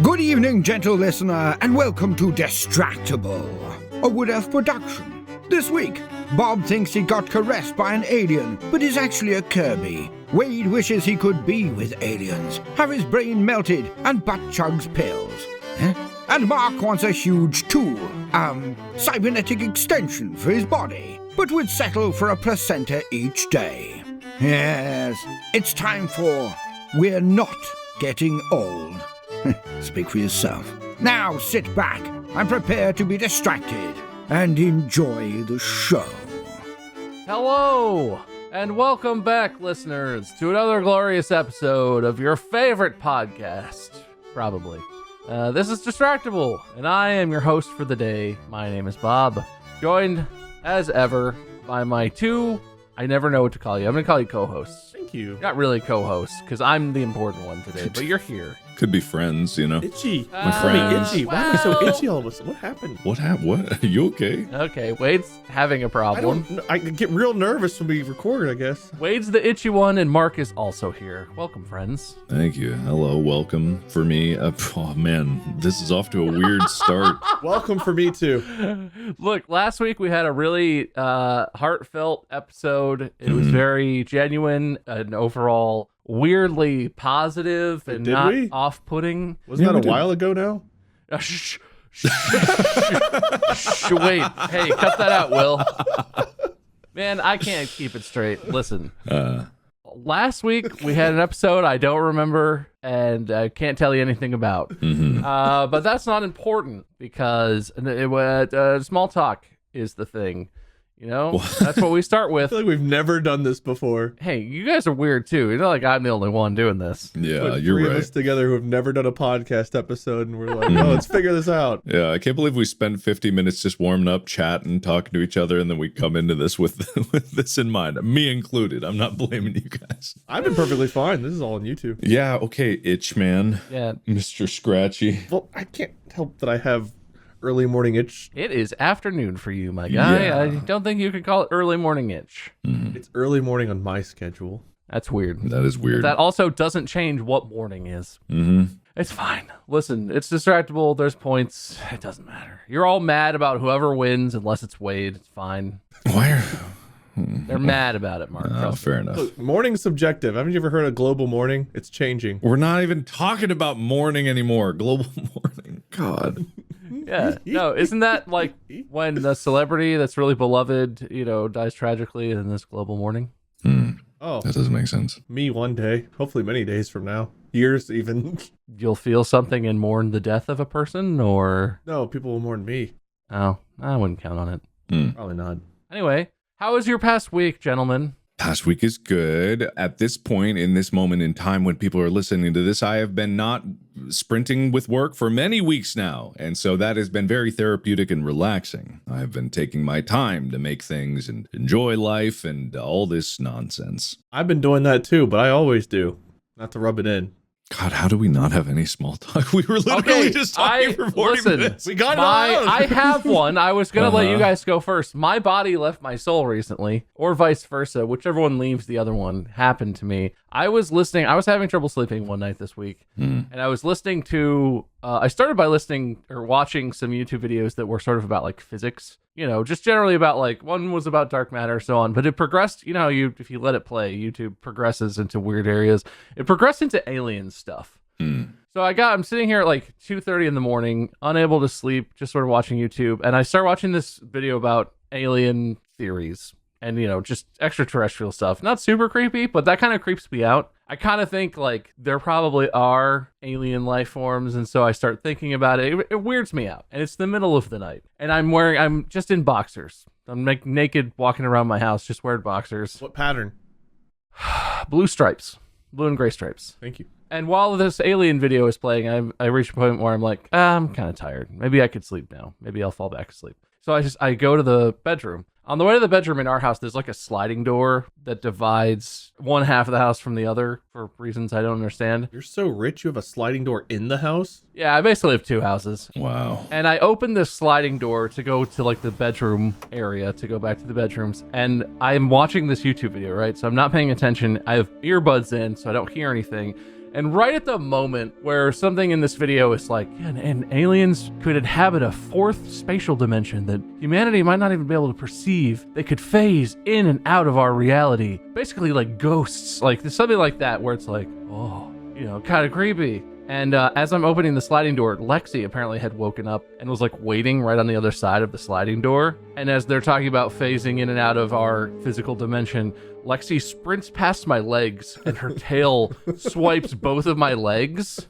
Good evening, gentle listener, and welcome to Distractible, a Wood Elf production. This week, Bob thinks he got caressed by an alien, but is actually a Kirby. Wade wishes he could be with aliens, have his brain melted, and butt chugs pills. And Mark wants a huge tool, cybernetic extension for his body, but would settle for a placenta each day. Yes, it's time for We're Not Getting Old. Speak for yourself. Now sit back and prepare to be distracted and enjoy the show. Hello, and welcome back, listeners, to another glorious episode of your favorite podcast, probably. This is Distractible, and I am your host for the day. My name is Bob, joined, as ever, by my two, I never know what to call you. I'm going to call you co-hosts. Thank you. Not really co-hosts, because I'm the important one today, but you're here. Could be friends, you know. Itchy. My friends. Itchy. Why am I so itchy all of a sudden? What happened? What happened? What? Are you okay? Okay, Wade's having a problem. I get real nervous when we record, I guess. Wade's the itchy one, and Mark is also here. Welcome, friends. Thank you. Hello, welcome for me. Oh man, this is off to a weird start. Welcome for me too. Look, last week we had a really heartfelt episode. It was very genuine and overall weirdly positive and not off-putting. Wasn't that a while ago now? Wait, hey, cut that out, Will. Man, I can't keep it straight. Listen. Last week we had an episode I don't remember and I can't tell you anything about. But that's not important because small talk is the thing. You know, that's what we start with. I feel like we've never done this before. Hey, you guys are weird too. You're not like I'm the only one doing this. Yeah, you're three right. of us together who have never done a podcast episode, and we're like, oh, let's figure this out. Yeah, I can't believe we spent 50 minutes just warming up, chatting, talking to each other, and then we come into this with this in mind. Me included. I'm not blaming you guys. I've been perfectly fine. This is all on YouTube. Yeah, okay, Itch Man. Yeah. Mr. Scratchy. Well, I can't help that I have early morning itch. It is afternoon for you, my guy. Yeah. I don't think you could call it early morning itch. It's early morning on my schedule. That's weird. That is weird. But that also doesn't change what morning is. It's fine. Listen, it's Distractible. There's points. It doesn't matter. You're all mad about whoever wins unless it's Wade. It's fine. Why are... They're mad about it, Mark. Oh, fair enough. Look, morning's subjective. Haven't you ever heard of global morning? It's changing. We're not even talking about morning anymore. Global morning. God. Yeah. No, isn't that like when the celebrity that's really beloved, dies tragically in this global mourning? Oh, That doesn't make sense. me one day. Hopefully many days from now. Years even. You'll feel something and mourn the death of a person, or... No, people will mourn me. Oh, I wouldn't count on it. Probably not. Anyway, how was your past week, gentlemen? Past week is good. At this point, in this moment in time when people are listening to this, I have been not sprinting with work for many weeks now. And so that has been very therapeutic and relaxing. I've been taking my time to make things and enjoy life and all this nonsense. I've been doing that too, but I always do. Not to rub it in. God, how do we not have any small talk? We were literally just talking for 40 minutes. We got it all out. I have one. I was going to let you guys go first. My body left my soul recently, or vice versa. Whichever one leaves the other one happened to me. I was having trouble sleeping one night this week, and I was listening to, I started by watching some YouTube videos that were sort of about like physics, just generally about like, one was about dark matter, so on, but it progressed, if you let it play, YouTube progresses into weird areas. It progressed into alien stuff. So I'm sitting here at like 2:30 in the morning, unable to sleep, just sort of watching YouTube, and I start watching this video about alien theories and, just extraterrestrial stuff. Not super creepy, but that kind of creeps me out. I kind of think like there probably are alien life forms, and so I start thinking about it. It weirds me out, and it's the middle of the night, and I'm just in boxers. I'm like naked walking around my house, just wearing boxers. What pattern? Blue stripes, blue and gray stripes. Thank you. And while this alien video is playing, I reach a point where I'm like, I'm kind of tired. Maybe I could sleep now. Maybe I'll fall back asleep. So I go to the bedroom. On the way to the bedroom in our house, there's like a sliding door that divides one half of the house from the other for reasons I don't understand. You're so rich, you have a sliding door in the house? Yeah, I basically have two houses. Wow. And I opened this sliding door to go to like the bedroom area, to go back to the bedrooms. And I'm watching this YouTube video, right? So I'm not paying attention. I have earbuds in, so I don't hear anything. And right at the moment where something in this video is like, yeah, and aliens could inhabit a fourth spatial dimension that humanity might not even be able to perceive. They could phase in and out of our reality. Basically like ghosts, like there's something like that where it's like, oh, kind of creepy. And as I'm opening the sliding door, Lexi apparently had woken up and was like waiting right on the other side of the sliding door. And as they're talking about phasing in and out of our physical dimension, Lexi sprints past my legs and her tail swipes both of my legs.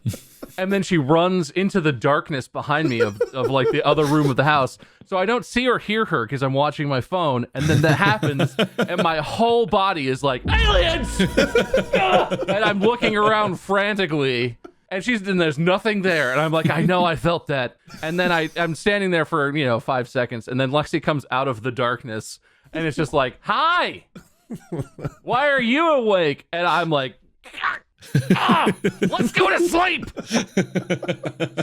And then she runs into the darkness behind me of like the other room of the house. So I don't see or hear her because I'm watching my phone. And then that happens and my whole body is like, aliens! And I'm looking around frantically. And there's nothing there. And I'm like, I know I felt that. And then I'm standing there for, 5 seconds. And then Lexi comes out of the darkness. And it's just like, hi! Why are you awake? And I'm like, let's go to sleep!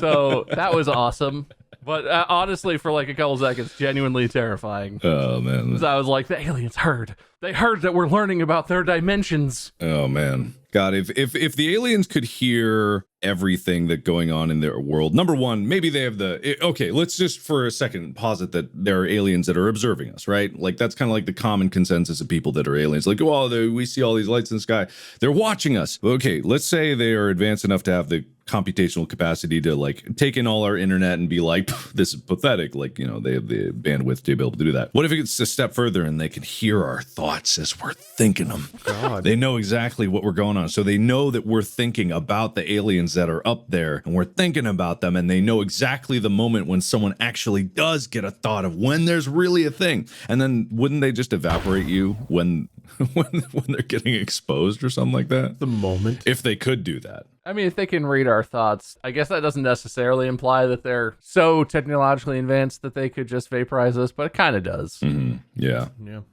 So that was awesome. But honestly, for like a couple seconds, genuinely terrifying. Oh, man. I was like, the aliens heard. They heard that we're learning about their dimensions. Oh, man. God, if the aliens could hear everything that's going on in their world, number one, maybe they have okay, let's just for a second posit that there are aliens that are observing us, right? Like that's kind of like the common consensus of people that are aliens. Like, well, we see all these lights in the sky. They're watching us. Okay, let's say they are advanced enough to have the computational capacity to like take in all our internet and be like, this is pathetic. Like, they have the bandwidth to be able to do that. What if it gets a step further and they can hear our thoughts as we're thinking them? God. They know exactly what we're going on. So they know that we're thinking about the aliens that are up there and we're thinking about them, and they know exactly the moment when someone actually does get a thought of when there's really a thing. And then wouldn't they just evaporate you when they're getting exposed or something like that? The moment. If they could do that. I mean, if they can read our thoughts, I guess that doesn't necessarily imply that they're so technologically advanced that they could just vaporize us, but it kind of does. Mm-hmm. Yeah.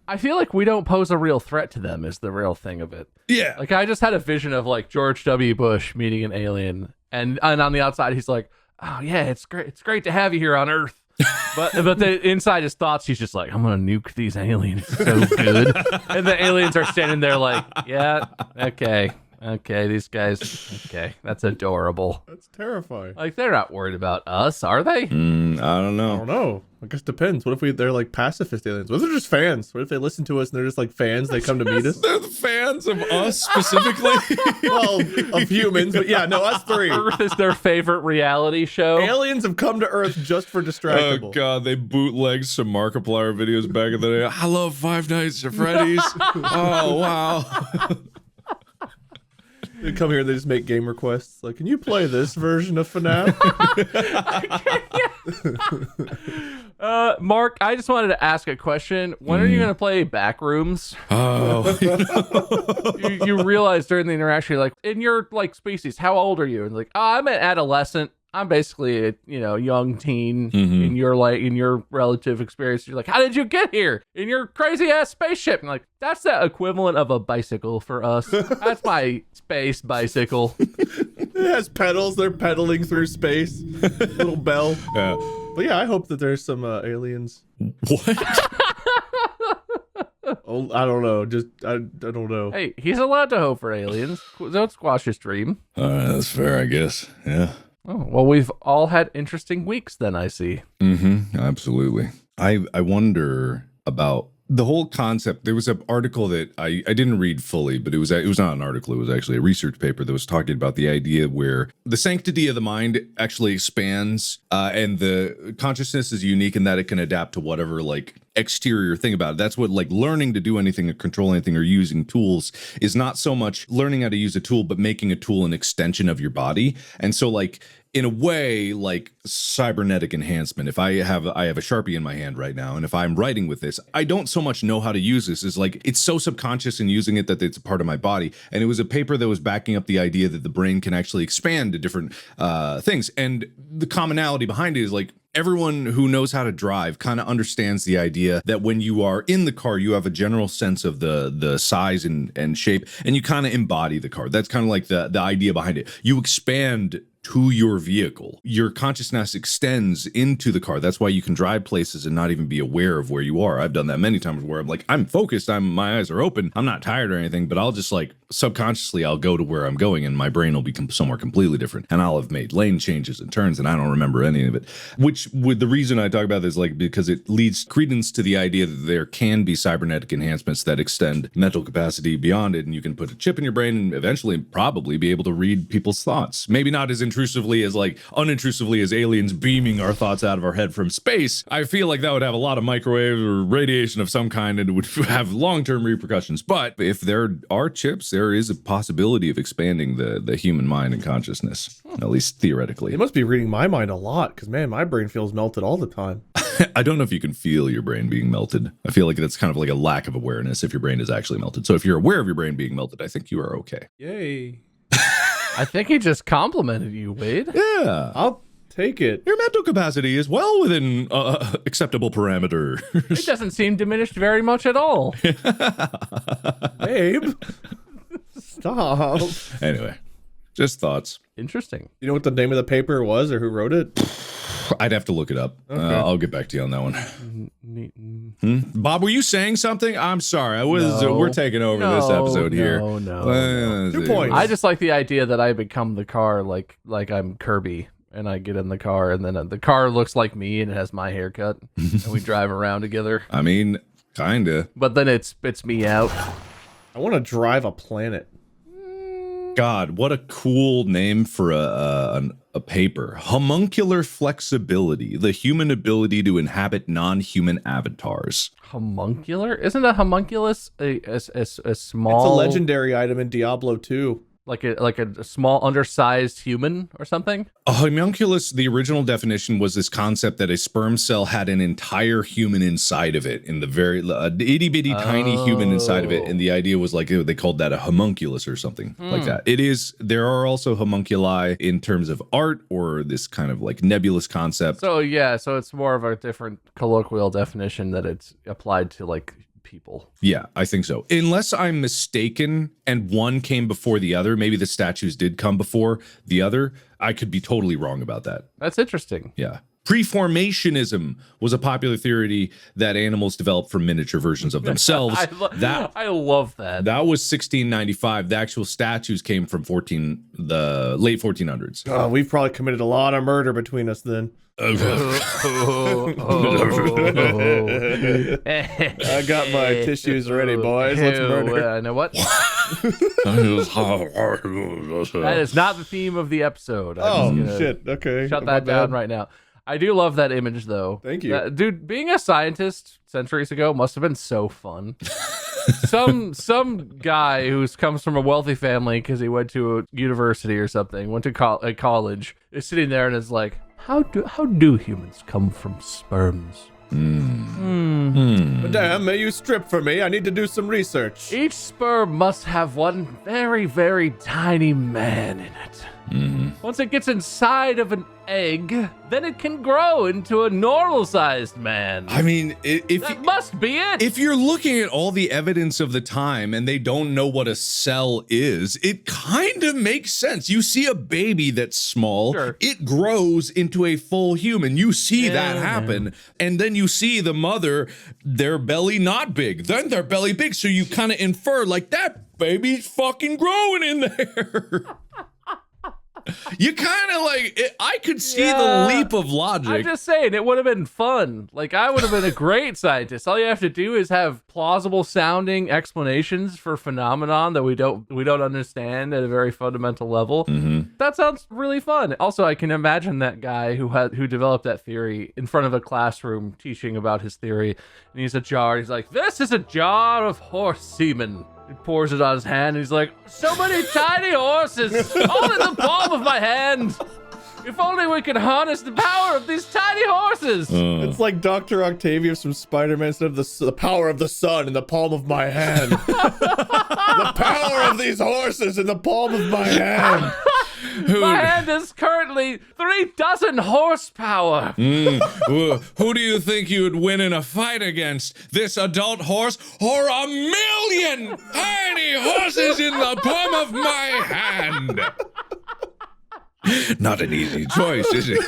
I feel like we don't pose a real threat to them is the real thing of it. Yeah. Like, I just had a vision of, like, George W. Bush meeting an alien, and on the outside, he's like, oh, yeah, it's great to have you here on Earth. But the inside his thoughts, he's just like, I'm gonna nuke these aliens. So good. And the aliens are standing there like, yeah, okay, these guys, okay, that's adorable. That's terrifying. Like, they're not worried about us, are they? I don't I know. don't know. I guess it depends. What if they're like pacifist aliens? What if they're just fans? What if they listen to us and they're just like fans? They come to meet us? They're the fans of us specifically. Well, of humans, but yeah, no, us three. Earth is their favorite reality show. Aliens have come to Earth just for Distractible. Oh god, they bootlegged some Markiplier videos back in the day. I love Five Nights at Freddy's. Oh wow. They come here and they just make game requests. Like, can you play this version of FNAF? Mark, I just wanted to ask a question. When are you going to play Backrooms? Oh. You realize during the interaction, you're like, in your like species, how old are you? And like, oh, I'm an adolescent. I'm basically a young teen. In your relative experience. You're like, how did you get here in your crazy ass spaceship? And like, that's the equivalent of a bicycle for us. That's my space bicycle. It has pedals. They're pedaling through space. Little bell. Yeah. But yeah, I hope that there's some aliens. What? Oh, I don't know. I don't know. Hey, he's allowed to hope for aliens. Don't squash his dream. All right, that's fair, I guess. Yeah. Oh, well, we've all had interesting weeks then, I see. Mm-hmm. Absolutely. I wonder about the whole concept. There was an article that I didn't read fully, but it was not an article. It was actually a research paper that was talking about the idea where the sanctity of the mind actually expands, and the consciousness is unique in that it can adapt to whatever like exterior thing about it. That's what like learning to do anything or control anything or using tools is not so much learning how to use a tool, but making a tool an extension of your body. And so like, in a way, like cybernetic enhancement. If I have a Sharpie in my hand right now, and if I'm writing with this, I don't so much know how to use this. It's like it's so subconscious in using it that it's a part of my body. And it was a paper that was backing up the idea that the brain can actually expand to different things. And the commonality behind it is like everyone who knows how to drive kind of understands the idea that when you are in the car, you have a general sense of the size and shape, and you kind of embody the car. That's kind of like the idea behind it. You expand to your vehicle. Your consciousness extends into the car. That's why you can drive places and not even be aware of where you are. I've done that many times where I'm like, I'm focused, my eyes are open, I'm not tired or anything, but I'll just like subconsciously I'll go to where I'm going and my brain will be somewhere completely different. And I'll have made lane changes and turns and I don't remember any of it. Which with the reason I talk about this, like, because it leads credence to the idea that there can be cybernetic enhancements that extend mental capacity beyond it, and you can put a chip in your brain and eventually probably be able to read people's thoughts. Maybe not as unintrusively as aliens beaming our thoughts out of our head from space. I feel like that would have a lot of microwave or radiation of some kind and it would have long-term repercussions. But if there are chips, there is a possibility of expanding the human mind and consciousness, at least theoretically. They must be reading my mind a lot, because man, my brain feels melted all the time. I don't know if you can feel your brain being melted. I feel like that's kind of like a lack of awareness if your brain is actually melted. So if you're aware of your brain being melted, I think you are okay. Yay. I think he just complimented you, Wade. Yeah. I'll take it. Your mental capacity is well within acceptable parameters. It doesn't seem diminished very much at all. Babe. Stop. Anyway, just thoughts. Interesting. You know what the name of the paper was or who wrote it? I'd have to look it up. Okay. I'll get back to you on that one. Bob, were you saying something? I'm sorry. We're taking over this episode here. No. 2 points. I just like the idea that I become the car, like I'm Kirby, and I get in the car, and then the car looks like me, and it has my haircut, and we drive around together. I mean, kinda. But then it spits me out. I want to drive a planet. God, what a cool name for a paper. Homuncular flexibility, the human ability to inhabit non-human avatars. Homuncular? Isn't a homunculus a small? It's a legendary item in Diablo 2. Like a small undersized human or something? A homunculus, the original definition was this concept that a sperm cell had an entire human inside of it, in the very itty bitty tiny human inside of it, and the idea was like they called that a homunculus or something like that. It is. There are also homunculi in terms of art or this kind of like nebulous concept. So yeah, so it's more of a different colloquial definition that it's applied to like people. Yeah, I think so. Unless I'm mistaken and one came before the other, maybe the statues did come before the other. I could be totally wrong about that. That's interesting. Yeah. Preformationism was a popular theory that animals developed from miniature versions of themselves. I love that. That was 1695. The actual statues came from the late 1400s. Oh, we've probably committed a lot of murder between us then. I got my tissues ready, boys. Let's murder. You know what? That is not the theme of the episode. Shit. Okay. Shut that down right now. I do love that image, though. Thank you. Dude, being a scientist centuries ago must have been so fun. Some guy who comes from a wealthy family because he went to a university or something, went to college, is sitting there and is like, how do humans come from sperms? Damn, may you strip for me? I need to do some research. Each sperm must have one very, very tiny man in it. Once it gets inside of an egg, then it can grow into a normal-sized man. I mean, that must be it. If you're looking at all the evidence of the time and they don't know what a cell is, it kind of makes sense. You see a baby that's small, Sure. It grows into a full human. You see that happen. And then you see the mother, their belly not big, then their belly big. So you kind of infer like that baby's fucking growing in there. You kind of like I could see the leap of logic. I'm just saying it would have been fun. Like I would have been a great scientist. All you have to do is have plausible sounding explanations for phenomenon that we don't understand at a very fundamental level. That sounds really fun. Also, I can imagine that guy who developed that theory in front of a classroom teaching about his theory, and he's a jar. He's like, "This is a jar of horse semen." He pours it on his hand, and he's like, so many tiny horses, all in the palm of my hand. If only we could harness the power of these tiny horses. It's like Dr. Octavius from Spider-Man said, the power of the sun in the palm of my hand. The power of these horses in the palm of my hand. My hand is currently 36 horsepower. Who do you think you would win in a fight against? This adult horse or 1,000,000 tiny horses in the palm of my hand? Not an easy choice, is it?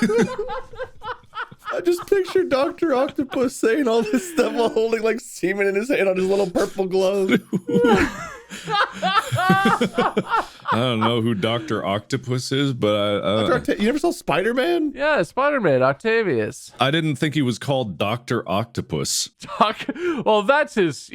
I just picture Dr. Octopus saying all this stuff while holding like semen in his hand on his little purple glove. I don't know who Dr. Octopus is, but You never saw Spider-Man? Yeah, Spider-Man, Octavius. I didn't think he was called Dr. Octopus. Well, that's his,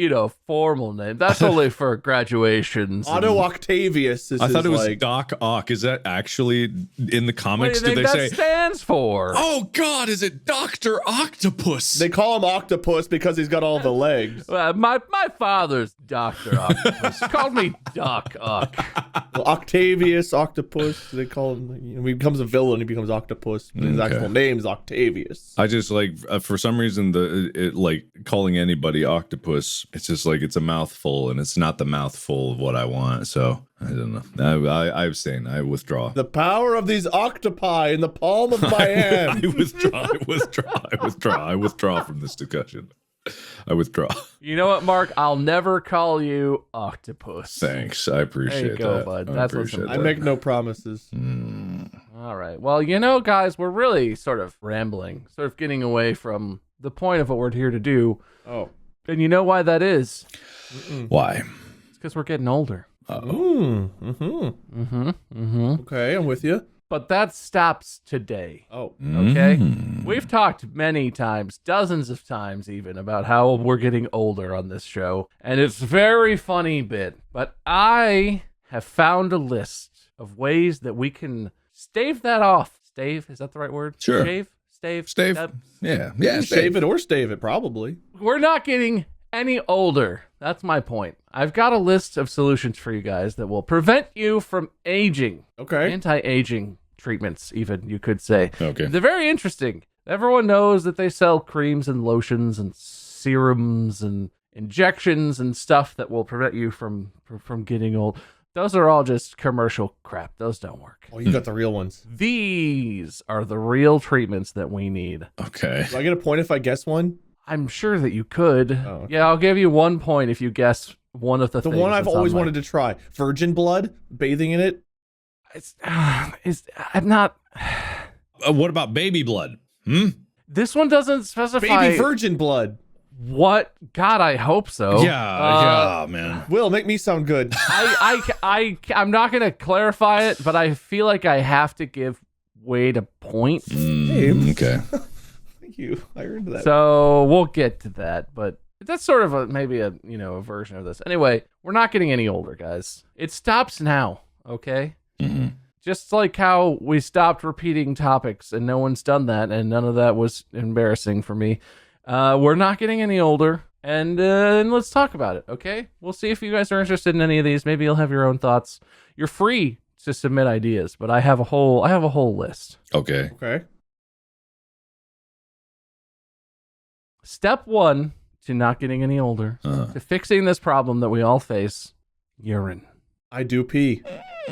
formal name. That's only for graduations. Otto Octavius is I thought it was like... Doc Ock. Is that actually in the What comics? do you think that stands for? Oh God, is it Dr. Octopus? They call him Octopus because he's got all the legs. My father's Dr. Octopus. He called me Doc Ock. Well, Octavius, Octopus, they call him, he becomes a villain, he becomes Octopus, but his actual name is Octavius. I just like, for some reason, like calling anybody octopus, it's just like it's a mouthful, and it's not the mouthful of what I want. So I don't know. I abstain. I withdraw. The power of these octopi in the palm of my hand. I withdraw from this discussion. I withdraw. You know what, Mark? I'll never call you Octopus. Thanks. I appreciate There you go, that. bud. I That's appreciate I that. make no promises. All right. Well, guys, we're really sort of rambling, sort of getting away from the point of what we're here to do. Oh. And you know why that is? Why? It's because we're getting older. Okay, I'm with you. But that stops today. Oh. Okay? We've talked many times, dozens of times even, about how we're getting older on this show. And it's a very funny bit. But I have found a list of ways that we can stave that off. Stave? Is that the right word? Sure. Shave? Stave? Stave? Step? Yeah. Shave it or stave it, probably. We're not getting any older. That's my point. I've got a list of solutions for you guys that will prevent you from aging. Okay. Anti-aging treatments, even, you could say. Okay. They're very interesting. Everyone knows that they sell creams and lotions and serums and injections and stuff that will prevent you from getting old. Those are all just commercial crap. Those don't work. Oh, you got the real ones. These are the real treatments that we need. Okay. Do I get a point if I guess one? I'm sure that you could. Oh, okay. Yeah, I'll give you 1 point if you guess one of the The things. one I've that's always on my- wanted to try. Virgin blood, bathing in it. I'm not. What about baby blood? This one doesn't specify Baby virgin blood. what. God, I hope so. Yeah, man. Will, make me sound good. I'm not gonna clarify it, but I feel like I have to give Wade a point. Okay. Thank you. I earned that. So we'll get to that, but that's sort of maybe a version of this. Anyway, we're not getting any older, guys. It stops now, okay? Just like how we stopped repeating topics and no one's done that, and none of that was embarrassing for me. We're not getting any older, and let's talk about it, okay? We'll see if you guys are interested in any of these. Maybe you'll have your own thoughts. You're free to submit ideas, but I have a whole list. Okay. Okay. Step 1 to not getting any older, to fixing this problem that we all face: urine. I do pee.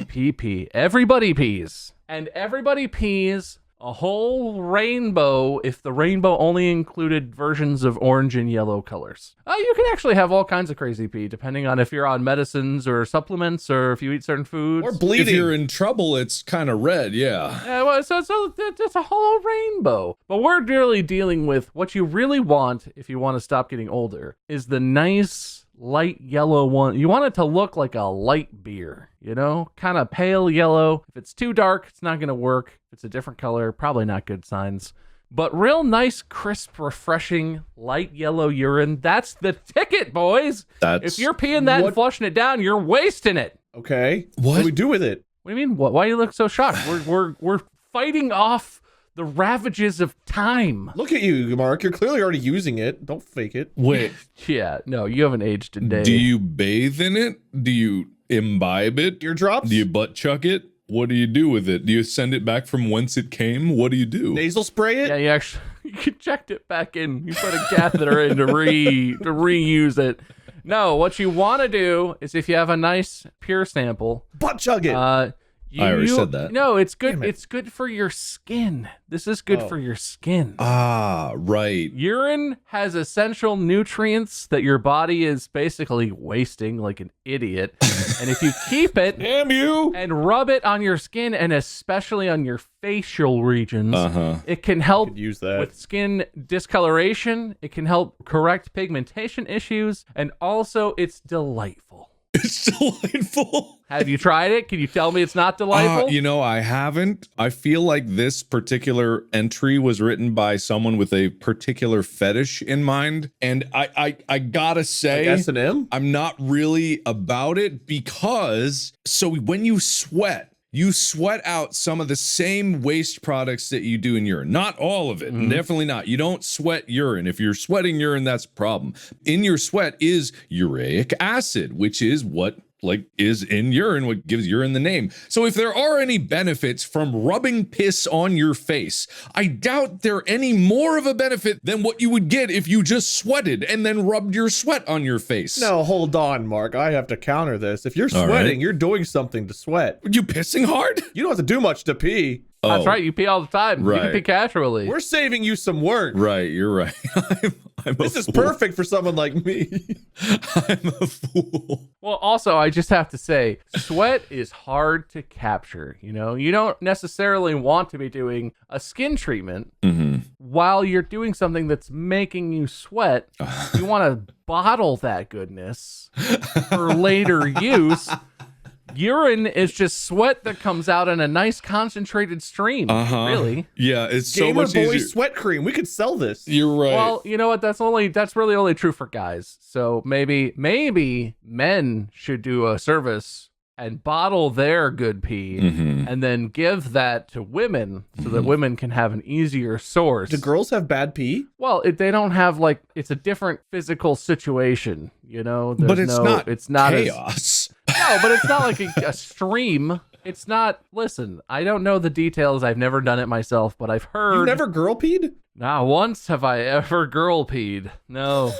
Pee. Everybody pees. And everybody pees a whole rainbow if the rainbow only included versions of orange and yellow colors. You can actually have all kinds of crazy pee, depending on if you're on medicines or supplements or if you eat certain foods. Or bleeding. If you're in trouble, it's kind of red, yeah. Yeah, well, so it's a whole rainbow. But we're really dealing with what you really want if you want to stop getting older is the nice light yellow one. You want it to look like a light beer, kind of pale yellow. If it's too dark, it's not going to work. If it's a different color, probably not good signs. But real nice, crisp, refreshing, light yellow urine, that's the ticket, boys. If you're peeing that and flushing it down, you're wasting it. Okay. What do we do with it? What do you mean? What? Why do you look so shocked? We're fighting off the ravages of time. Look at you, Mark. You're clearly already using it. Don't fake it. Wait. Yeah, no, you haven't aged a day. Do you bathe in it? Do you imbibe it? Eardrops? Do you butt chuck it? What do you do with it? Do you send it back from whence it came? What do you do? Nasal spray it? Yeah, you actually you checked it back in. You put a catheter in to reuse it. No, what you want to do is if you have a nice pure sample, Butt chug it. I already said that. No, it's good. It's good for your skin. This is good for your skin. Ah, right. Urine has essential nutrients that your body is basically wasting like an idiot. And if you keep it Damn you! and rub it on your skin and especially on your facial regions, it can help Use that. with skin discoloration. It can help correct pigmentation issues. And also, it's delightful. It's delightful. Have you tried it? Can you tell me it's not delightful? I haven't. I feel like this particular entry was written by someone with a particular fetish in mind. And I gotta say, Like S&M? I'm not really about it because, so when you sweat out some of the same waste products that you do in urine. Not all of it, definitely not. You don't sweat urine. If you're sweating urine, that's a problem. In your sweat is uric acid, which is what is in urine, what gives urine the name. So if there are any benefits from rubbing piss on your face, I doubt they're any more of a benefit than what you would get if you just sweated and then rubbed your sweat on your face. No, hold on, Mark. I have to counter this. If you're sweating, you're doing something to sweat. Are you pissing hard? You don't have to do much to pee. That's right. You pee all the time. Right. You can pee casually. We're saving you some work. Right, you're right. This is perfect for someone like me. I'm a fool. Well, also, I just have to say, sweat is hard to capture. You don't necessarily want to be doing a skin treatment while you're doing something that's making you sweat. You want to bottle that goodness for later use. Urine is just sweat that comes out in a nice concentrated stream. Really. Yeah, it's so Gamer much Boy easier. sweat cream. We could sell this. You're right. Well, you know what? That's really only true for guys. So maybe men should do a service and bottle their good pee and then give that to women so that women can have an easier source. Do girls have bad pee? Well, they don't have it's a different physical situation, but it's not chaos. No, but it's not like a stream. It's not. Listen, I don't know the details. I've never done it myself, but I've heard. You never girl peed? Not once have I ever girl peed. No.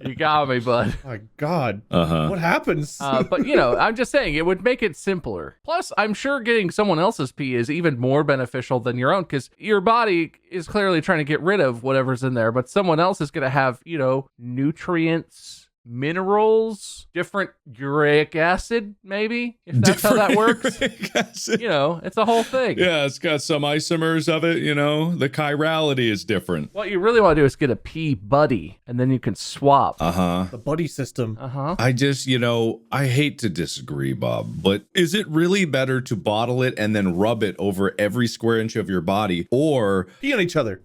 You got me, bud. Oh my God. What happens? But, I'm just saying, it would make it simpler. Plus, I'm sure getting someone else's pee is even more beneficial than your own, because your body is clearly trying to get rid of whatever's in there, but someone else is going to have, nutrients, minerals, different uric acid, maybe, if that's how that works. It's a whole thing. Yeah, it's got some isomers of it, the chirality is different. What you really want to do is get a pee buddy, and then you can swap. The buddy system. I just, I hate to disagree, Bob, but is it really better to bottle it and then rub it over every square inch of your body, or pee on each other?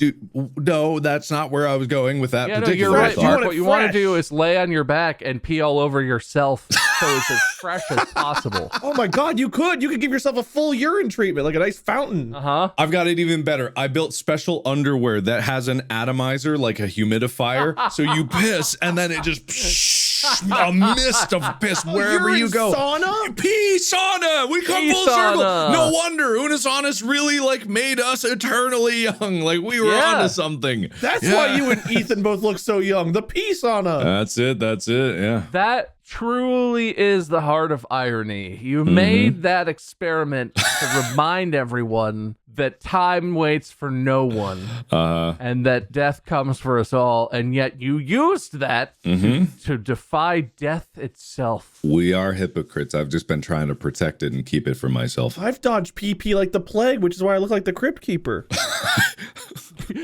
No, that's not where I was going with that particular you're right, thought. Mark. What you want to do is lay on your back and pee all over yourself so it's as fresh as possible. Oh my God, you could give yourself a full urine treatment, like a nice fountain. I've got it even better. I built special underwear that has an atomizer, like a humidifier. So you piss and then it just a mist of piss wherever you go. Sauna? Pee sauna. We come Pee full circle. sauna. No wonder Unisaunas really made us eternally young. Like we were onto something. That's why you and Ethan both look so young. The pee sauna. That's it. Yeah. That truly is the heart of irony. You made that experiment to remind everyone that time waits for no one and that death comes for us all, and yet you used that to defy death itself. We are hypocrites. I've just been trying to protect it and keep it for myself. I've dodged pee like the plague, which is why I look like the Crypt Keeper.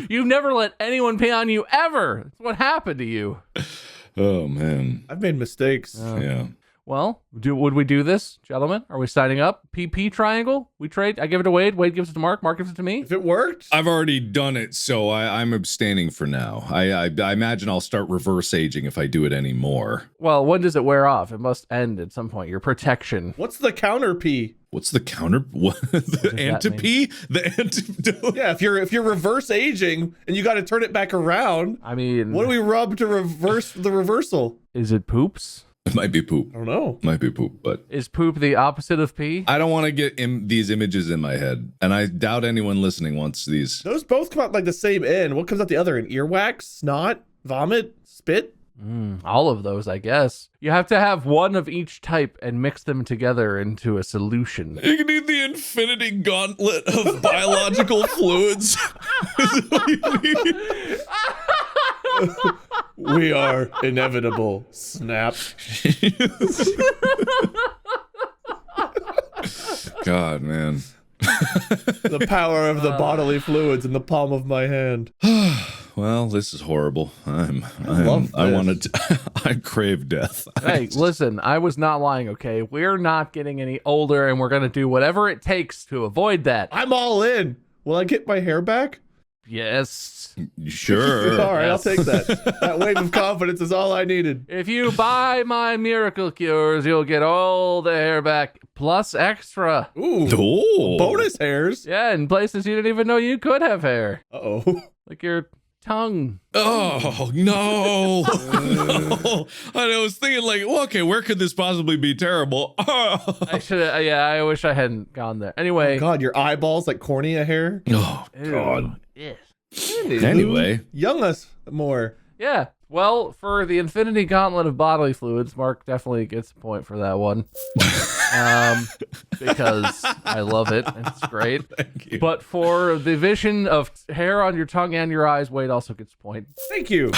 You've never let anyone pee on you ever. That's what happened to you. Oh, man. I've made mistakes. Yeah. Well, would we do this, gentlemen? Are we signing up? PP triangle? We trade? I give it to Wade. Wade gives it to Mark. Mark gives it to me. If it worked? I've already done it, so I'm abstaining for now. I imagine I'll start reverse aging if I do it anymore. Well, when does it wear off? It must end at some point. Your protection. What's the counter pee? What's the counter? What, the anti-pee? The antidote? Yeah, if you're reverse aging and you got to turn it back around. I mean, what do we rub to reverse the reversal? Is it poops? It might be poop. I don't know. Might be poop, but is poop the opposite of pee? I don't want to get these images in my head, and I doubt anyone listening wants these. Those both come out like the same end. What comes out the other end? Earwax, snot, vomit, spit. All of those, I guess. You have to have one of each type and mix them together into a solution. You need the infinity gauntlet of biological fluids. Is what you need. We are inevitable. Snap. God, man. The power of the bodily fluids in the palm of my hand. Well, this is horrible. I crave death. Hey, listen, I was not lying, okay? We're not getting any older, and we're going to do whatever it takes to avoid that. I'm all in. Will I get my hair back? Yes. Sure. All right, Yes. I'll take that. That wave of confidence is all I needed. If you buy my miracle cures, you'll get all the hair back, plus extra. Ooh. Oh. Bonus hairs. Yeah, in places you didn't even know you could have hair. Uh-oh. Like your tongue. Oh, no. No. I was thinking, like, well, okay, where could this possibly be terrible? I should have, yeah, I wish I hadn't gone there. Anyway. God, your eyeballs like cornea hair. Oh, Ew. God. Yes. Anyway. Young us more. Yeah. Well, for the Infinity Gauntlet of bodily fluids, Mark definitely gets a point for that one. Because I love it. It's great. Thank you. But for the vision of hair on your tongue and your eyes, Wade also gets a point. Thank you.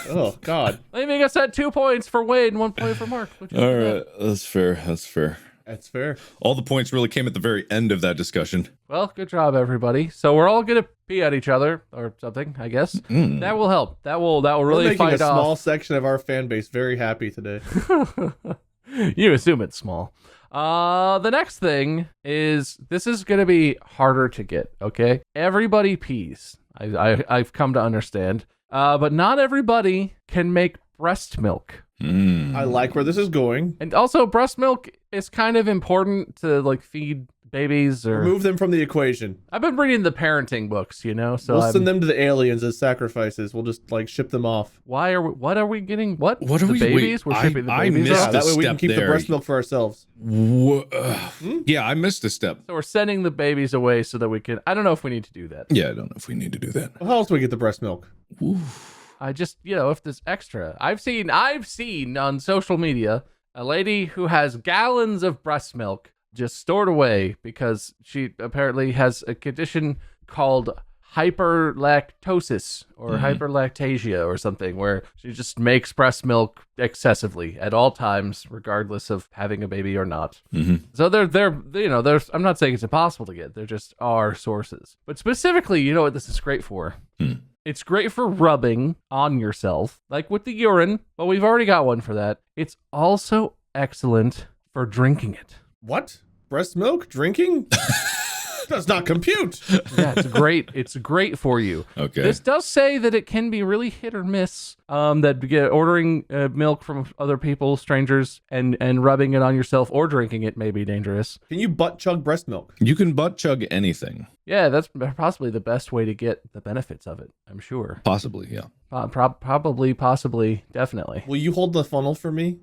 Oh, God. Leaving us at 2 points for Wade and 1 point for Mark. What you All think of right. That's fair. That's fair. That's fair. All the points really came at the very end of that discussion. that? Well, good job, everybody. So we're all going to pee at each other or something, I guess. That will help. That will really We're making fight a small off. section of our fan base very happy today. You assume it's small. The next thing is, this is going to be harder to get, okay? Everybody pees. I've come to understand. But not everybody can make breast milk. I like where this is going. And also, breast milk is kind of important to, like, feed babies or... Remove them from the equation. I've been reading the parenting books, you know, so We'll send them to the aliens as sacrifices. We'll just, like, ship them off. what are we getting? What What are the we- babies? wait, We're shipping the I babies missed off? That way we can step keep the there. breast milk for ourselves. Yeah, I missed a step. So we're sending the babies away so that we can... I don't know if we need to do that. Yeah, I don't know if we need to do that. Well, how else do we get the breast milk? I just, if there's extra. I've seen on social media a lady who has gallons of breast milk just stored away because she apparently has a condition called hyperlactosis or hyperlactasia or something, where she just makes breast milk excessively at all times, regardless of having a baby or not. So there's, I'm not saying it's impossible to get, there just are sources. But specifically, you know what this is great for? It's great for rubbing on yourself, like with the urine, but we've already got one for that. It's also excellent for drinking it. What? Breast milk? Drinking? Does not compute. Yeah, it's great. It's great for you. Okay. This does say that it can be really hit or miss. Ordering milk from other people, strangers, and rubbing it on yourself or drinking it may be dangerous. Can you butt chug breast milk? You can butt chug anything. Yeah, that's possibly the best way to get the benefits of it, I'm sure. Possibly, yeah. Probably, possibly, definitely. Will you hold the funnel for me?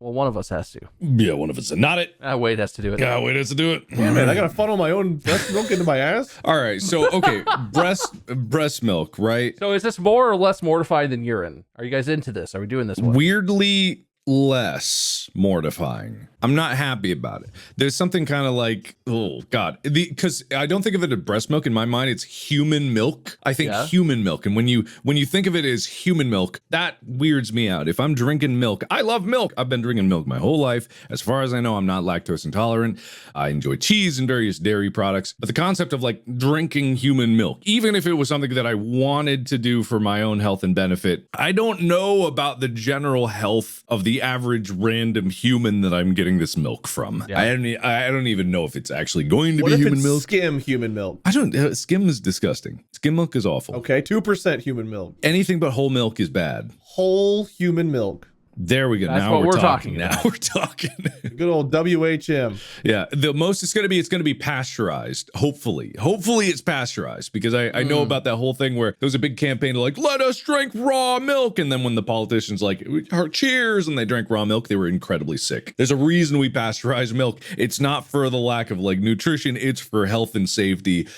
Well, one of us has to. Yeah, one of us. Not it. Wade has to do it. Yeah, wait, let's do it. Yeah, man, I gotta funnel my own breast milk into my ass? All right, so okay, breast milk, right? So is this more or less mortifying than urine? Are you guys into this? Are we doing this one? Weirdly less mortifying. I'm not happy about it. There's something kind of like, oh God, because I don't think of it as breast milk. In my mind, it's human milk. I think human milk, and when you think of it as human milk, that weirds me out. If I'm drinking milk, I love milk. I've been drinking milk my whole life. As far as I know, I'm not lactose intolerant. I enjoy cheese and various dairy products, but the concept of like drinking human milk, even if it was something that I wanted to do for my own health and benefit, I don't know about the general health of the average random human that I'm getting this milk from. Yeah. I don't even know if it's actually going to What be if human it's milk. skim human milk? I don't. Skim is disgusting. Skim milk is awful. Okay, 2% human milk. Anything but whole milk is bad. Whole human milk. There we go. That's now what we're we're talking. talking Now we're talking. Good old WHM. Yeah, the most it's going to be pasteurized. Hopefully it's pasteurized, because I know about that whole thing where there was a big campaign to like, let us drink raw milk, and then when the politicians like, cheers, and they drank raw milk, they were incredibly sick. There's a reason we pasteurize milk. It's not for the lack of like nutrition, it's for health and safety,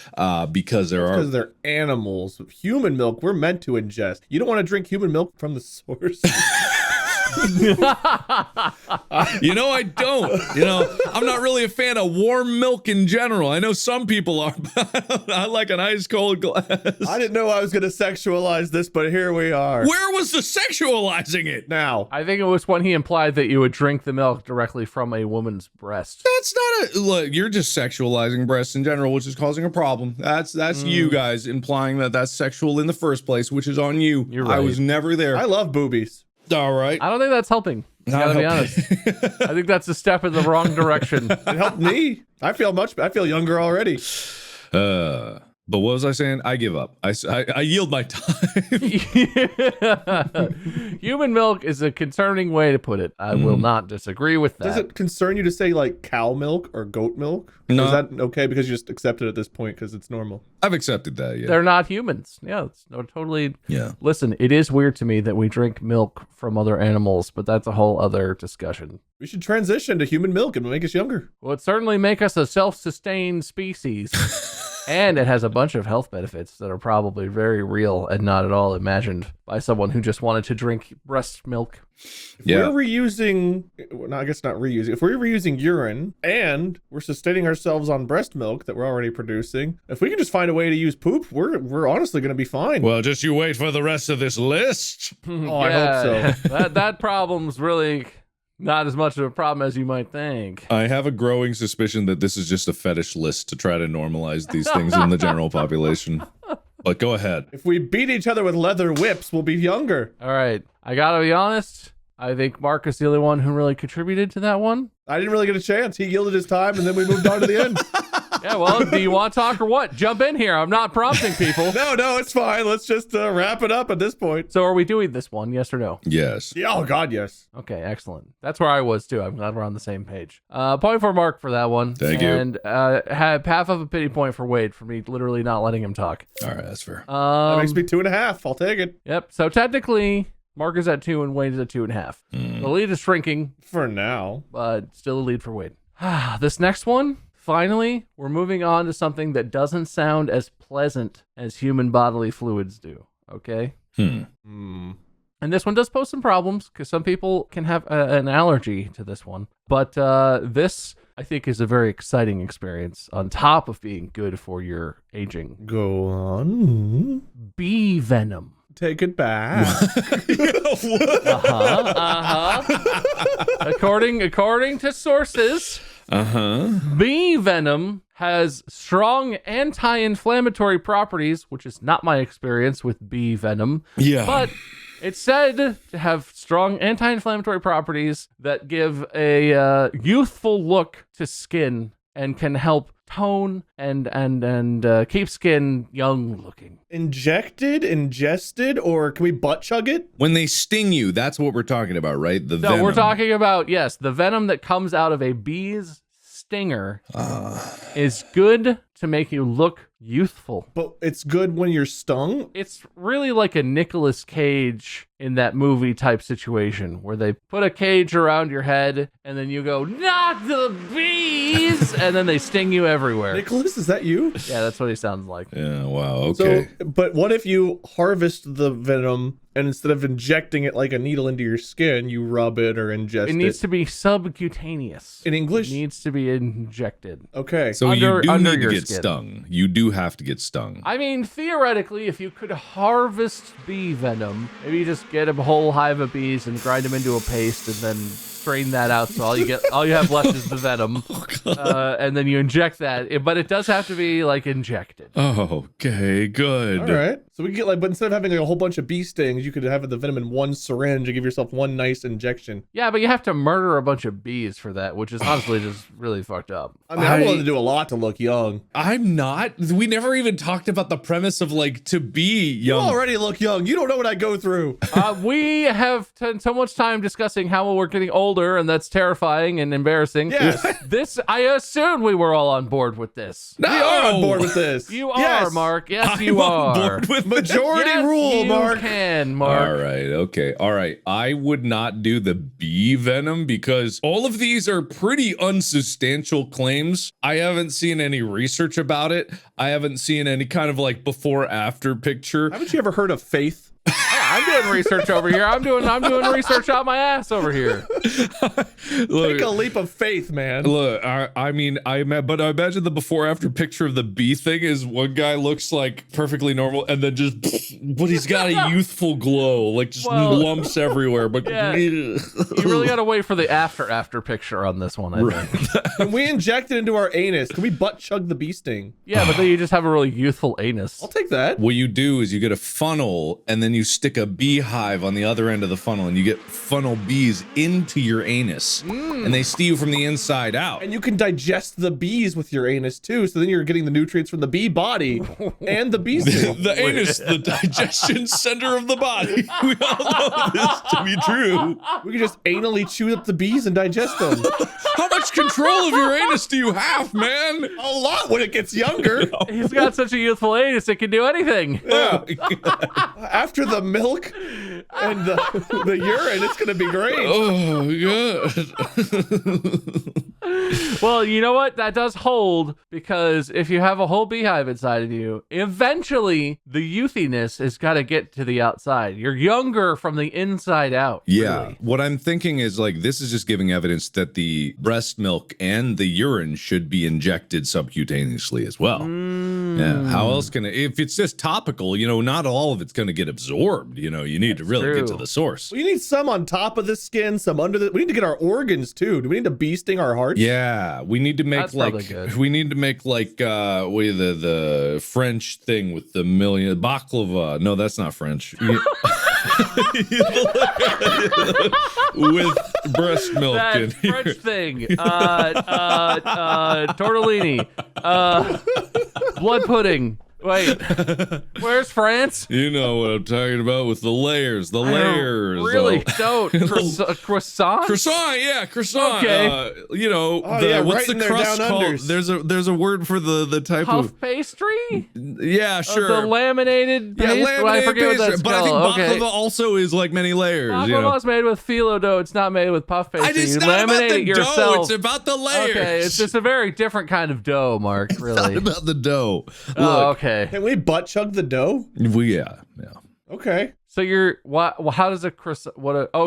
because Because they're animals. Human milk, we're meant to ingest. You don't want to drink human milk from the source. You know, I don't. You know, I'm not really a fan of warm milk in general. I know some people are, but I like an ice cold glass. I didn't know I was going to sexualize this, but here we are. Where was the sexualizing it? Now, I think it was when he implied that you would drink the milk directly from a woman's breast. That's not a look. You're just sexualizing breasts in general, which is causing a problem. That's you guys implying that that's sexual in the first place, which is on you. You're right. I was never there. I love boobies. All right. I don't think that's helping. I gotta be honest. I think that's a step in the wrong direction. It helped me. I feel younger already. But what was I saying? I give up. I yield my time. Human milk is a concerning way to put it. I will not disagree with that. Does it concern you to say like cow milk or goat milk? No. Is that okay because you just accept it at this point because it's normal? I've accepted that. Yeah. They're not humans. Yeah, it's no, totally. Yeah. Listen, it is weird to me that we drink milk from other animals, but that's a whole other discussion. We should transition to human milk and make us younger. Well, it certainly make us a self-sustained species. And it has a bunch of health benefits that are probably very real and not at all imagined by someone who just wanted to drink breast milk. If we're reusing, well, I guess not reusing, if we're reusing urine and we're sustaining ourselves on breast milk that we're already producing, if we can just find a way to use poop, we're honestly going to be fine. Well, just you wait for the rest of this list. Oh, I hope so. that problem's really not as much of a problem as you might think. I have a growing suspicion that this is just a fetish list to try to normalize these things in the general population. But go ahead. If we beat each other with leather whips, we'll be younger. All right. I gotta be honest. I think Mark is the only one who really contributed to that one. I didn't really get a chance. He yielded his time, and then we moved on to the end. Yeah, well, do you want to talk or what? Jump in here. I'm not prompting people. No, it's fine. Let's just wrap it up at this point. So are we doing this one, yes or no? Yes. Yeah, oh, God, yes. Okay, excellent. That's where I was, too. I'm glad we're on the same page. Point for Mark for that one. Thank you. And have half of a pity point for Wade for me literally not letting him talk. All right, that's fair. That makes me 2.5. I'll take it. Yep, so technically, Mark is at 2 and Wade is at 2.5. The lead is shrinking, For now. but still a lead for Wade. This next one, finally, we're moving on to something that doesn't sound as pleasant as human bodily fluids do, okay? And this one does pose some problems because some people can have an allergy to this one. But this, I think, is a very exciting experience on top of being good for your aging. Go on. Bee venom. Take it back. According to sources, bee venom has strong anti-inflammatory properties, which is not my experience with bee venom. Yeah. But it's said to have strong anti-inflammatory properties that give a youthful look to skin and can help tone and keep skin young looking. Ingested, or can we butt chug it? When they sting you, that's what we're talking about, right? The No, venom. we're talking about, yes, the venom that comes out of a bee's stinger is good to make you look youthful. But it's good when you're stung? It's really like a Nicolas Cage in that movie type situation where they put a cage around your head and then you go, not the bees, and then they sting you everywhere. Nicholas, is that you? Yeah, that's what he sounds like. Yeah, wow, okay. So, but what if you harvest the venom and instead of injecting it like a needle into your skin, you rub it or ingest it? It needs to be subcutaneous. In English? It needs to be injected. Okay. So under- you do under need to your get skin. stung. You do have to get stung. I mean, theoretically, if you could harvest bee venom, maybe you just get a whole hive of bees and grind them into a paste and then strain that out so all you have left is the venom. And then you inject that. But it does have to be like injected. Okay, good. All right. So we can get but instead of having a whole bunch of bee stings, you could have the venom in one syringe and give yourself one nice injection. Yeah, but you have to murder a bunch of bees for that, which is honestly just really fucked up. I mean, I'm willing to do a lot to look young. I'm not. We never even talked about the premise of like to be You young. already look young. You don't know what I go through. We have spent so much time discussing how we're getting older, and that's terrifying and embarrassing. Yes. I assumed we were all on board with this. We are on board with this. You are, Yes. Mark. Yes, I'm you on are. board with Majority Yes, rule, you Mark. can, Mark. All right, okay. All right. I would not do the bee venom because all of these are pretty unsubstantial claims. I haven't seen any research about it. I haven't seen any kind of like before after picture. Haven't you ever heard of faith? I'm doing research over here. I'm doing research out my ass over here. Take a leap of faith, man. Look, but I imagine the before after picture of the bee thing is one guy looks like perfectly normal, and then just, but he's got a youthful glow, like just lumps everywhere. But yeah, you really got to wait for the after picture on this one. I think. Can we inject it into our anus? Can we butt chug the bee sting? Yeah, but then you just have a really youthful anus. I'll take that. What you do is you get a funnel, and then you stick a beehive on the other end of the funnel, and you get funnel bees into your anus, and they steal you from the inside out. And you can digest the bees with your anus too, so then you're getting the nutrients from the bee body and the bee sting. The anus, the digestion center of the body. We all know this to be true. We can just anally chew up the bees and digest them. How much control of your anus do you have, man? A lot when it gets younger. He's got such a youthful anus, it can do anything. Yeah. After the milk and the urine, it's gonna be great. Oh, God. Well, you know what? That does hold, because if you have a whole beehive inside of you, eventually the youthiness has got to get to the outside. You're younger from the inside out. Yeah. Really. What I'm thinking is, like, this is just giving evidence that the breast milk and the urine should be injected subcutaneously as well. Yeah. How else can it, if it's just topical, not all of it's going to get absorbed. You need to really get to the source. We need some on top of the skin, some under the. We need to get our organs too. Do we need to bee sting our hearts? Yeah, we need to make the French thing with the million baklava. No, that's not French. With breast milk That in French here. thing. Tortellini. Blood pudding. Wait, where's France? You know what I'm talking about with the layers. The layers. Really don't. Croissant? Croissant, yeah, croissant. Okay. What's the right in their crust down called? unders. There's a word for the type Puff of. pastry? Yeah, sure. The laminated pastry? laminated I forget what pastry. that's But I think called. baklava Okay. also is like many layers. Baklava is made with phyllo dough. It's not made with puff pastry. It's You not about laminate the it yourself. dough. It's about the layers. Okay, it's just a very different kind of dough, Mark. It's Really. not about the dough. Look, Oh, okay. Can we butt chug the dough? yeah. Okay. So how does a croissant?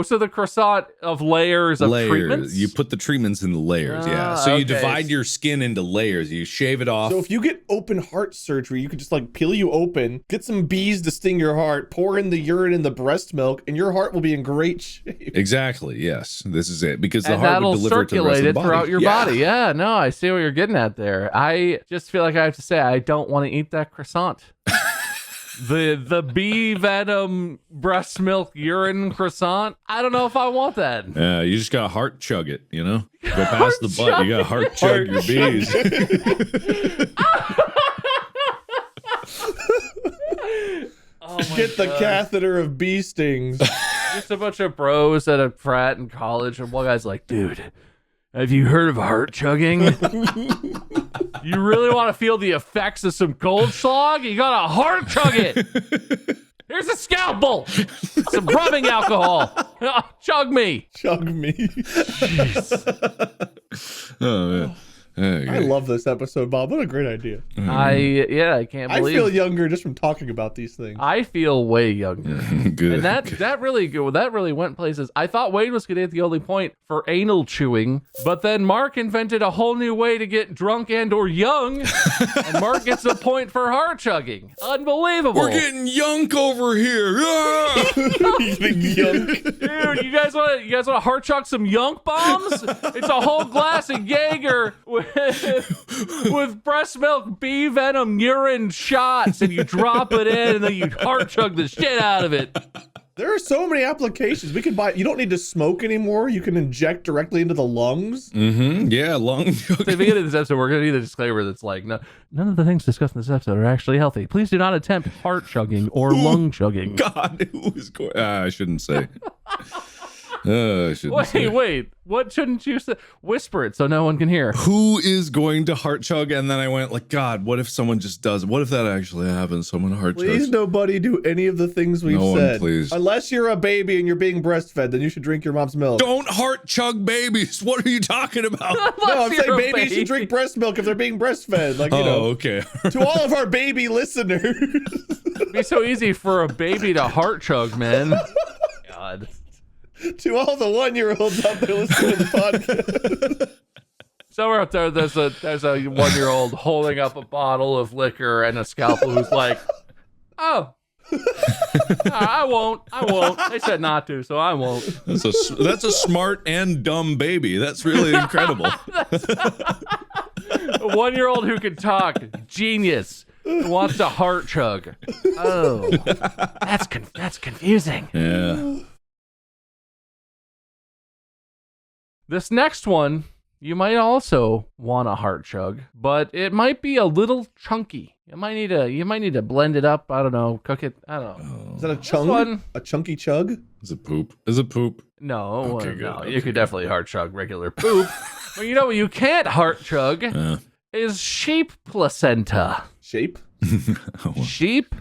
So the croissant of layers of treatments. You put the treatments in the layers, yeah. So you okay. divide your skin into layers. You shave it off. So if you get open heart surgery, you could just peel you open, get some bees to sting your heart, pour in the urine and the breast milk, and your heart will be in great shape. Exactly. Yes, this is it, because the And heart that'll would deliver it to the rest circulate of the it body. throughout your body. Yeah, no, I see what you're getting at there. I just feel like I have to say I don't want to eat that croissant. The bee venom breast milk urine croissant. I don't know if I want that. Yeah, you just gotta heart chug it. Go past the butt. You gotta heart chug your bees. Get the catheter of bee stings. Just a bunch of bros at a frat in college, and one guy's like, "Dude, have you heard of heart chugging? You really want to feel the effects of some Goldschlag? You gotta heart chug it. Here's a scalpel, some rubbing alcohol. Chug me." Chug me. Oh man. I love this episode, Bob. What a great idea. I can't I believe. feel younger just from talking about these things. I feel way younger. Good. And that really went places. I thought Wade was gonna hit the only point for anal chewing, but then Mark invented a whole new way to get drunk and or young, and Mark gets a point for heart chugging. Unbelievable. We're getting yunk over here. Ah! Dude, you guys want to heart chug some yunk bombs? It's a whole glass of Jaeger with breast milk, bee venom, urine shots, and you drop it in, and then you heart chug the shit out of it. There are so many applications. We can buy. You don't need to smoke anymore. You can inject directly into the lungs. Mm-hmm. Yeah, lung. At the beginning of this episode, we're going to do the disclaimer that's like, no, none of the things discussed in this episode are actually healthy. Please do not attempt heart chugging or lung chugging. God, who is going? I shouldn't say. I shouldn't say. Wait. What shouldn't you say? Whisper it so no one can hear. Who is going to heart chug? And then I went like, God, what if someone just does? What if that actually happens? Someone heart chugs. Please, nobody do any of the things we've No one, said. please. Unless you're a baby and you're being breastfed, then you should drink your mom's milk. Don't heart chug babies. What are you talking about? No, I'm saying You're a babies should drink breast milk if they're being breastfed. Like, you know, okay. to all of our baby listeners. It'd be so easy for a baby to heart chug, man. God. To all the 1-year-olds out there listening to the podcast. Somewhere out there, there's a 1-year-old holding up a bottle of liquor and a scalpel who's like, oh, I won't. They said not to, so I won't. That's a smart and dumb baby. That's really incredible. A 1-year-old who can talk, genius, who wants to heart chug. Oh, that's confusing. Yeah. This next one, you might also want a heart chug, but it might be a little chunky. You might need to blend it up. I don't know, cook it. I don't know. Is that a chug? one- A chunky chug? Is it poop? Is it poop? No, Okay, good. no, Okay, you could definitely heart chug regular poop. But you know what you can't heart chug is sheep placenta. Shape? Sheep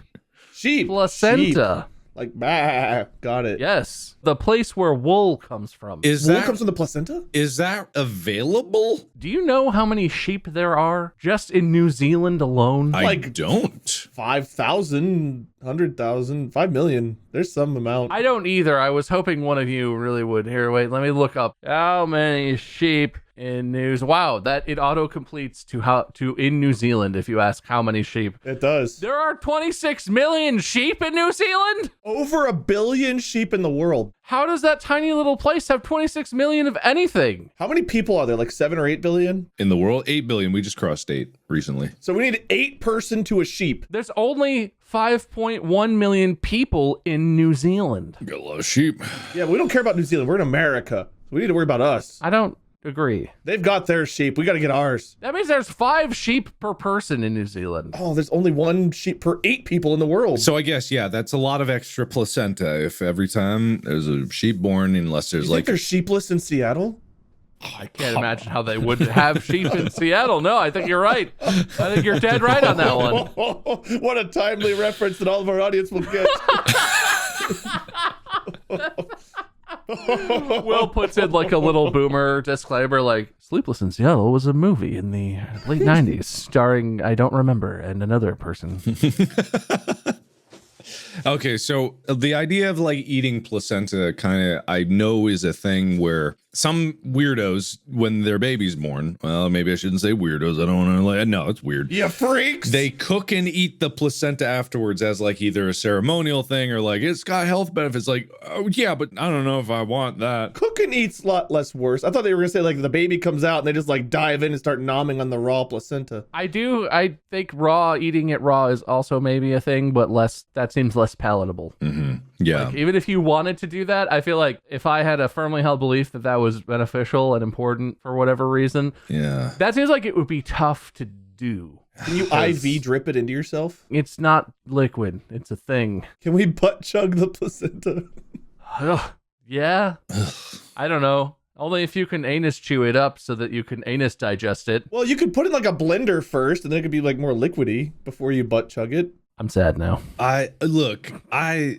Sheep. placenta. Sheep. Like, bah. Got it. Yes, the place where wool comes from. Is Wool that comes from the placenta? is that available? Do you know how many sheep there are just in New Zealand alone? I Like- don't. 5,000, 100,000, 5 million. There's some amount. I don't either. I was hoping one of you really would. Here, wait, let me look up how many sheep in news. Wow, that it auto completes to in New Zealand if you ask how many sheep. It does. There are 26 million sheep in New Zealand? Over 1 billion sheep in the world. How does that tiny little place have 26 million of anything? How many people are there? Like 7 or 8 billion? In the world, 8 billion. We just crossed 8 recently. So we need 8 person to a sheep. There's only 5.1 million people in New Zealand. Got a lot of sheep. Yeah, we don't care about New Zealand. We're in America. So we need to worry about us. I don't agree. They've got their sheep. We got to get ours. That means there's 5 sheep per person in New Zealand. Oh, there's only 1 sheep per 8 people in the world. So I guess, yeah, that's a lot of extra placenta if every time there's a sheep born, unless there's you think like they're sheepless in Seattle? I can't imagine how they would have sheep in Seattle. No, I think you're right. I think you're dead right on that one. What a timely reference that all of our audience will get. Will puts in like a little boomer disclaimer like, Sleepless in Seattle was a movie in the late 90s starring, I don't remember, and another person. Okay, so the idea of like eating placenta kind of, I know, is a thing where some weirdos, when their baby's born, well, maybe I shouldn't say weirdos. I don't want to like, no, it's weird. You freaks. They cook and eat the placenta afterwards as like either a ceremonial thing or like it's got health benefits. Like, oh yeah, but I don't know if I want that. Cook and eat's a lot less worse. I thought they were going to say like the baby comes out and they just like dive in and start nomming on the raw placenta. I think eating it raw is also maybe a thing, but that seems less palatable. Mm-hmm. Yeah. Like, even if you wanted to do that, I feel like if I had a firmly held belief that was beneficial and important for whatever reason, Yeah. that seems like it would be tough to do. Can you IV drip it into yourself? It's not liquid. It's a thing. Can we butt chug the placenta? Ugh. Yeah. I don't know. Only if you can anus chew it up so that you can anus digest it. Well, you could put it in like a blender first and then it could be like more liquidy before you butt chug it. I'm sad now. I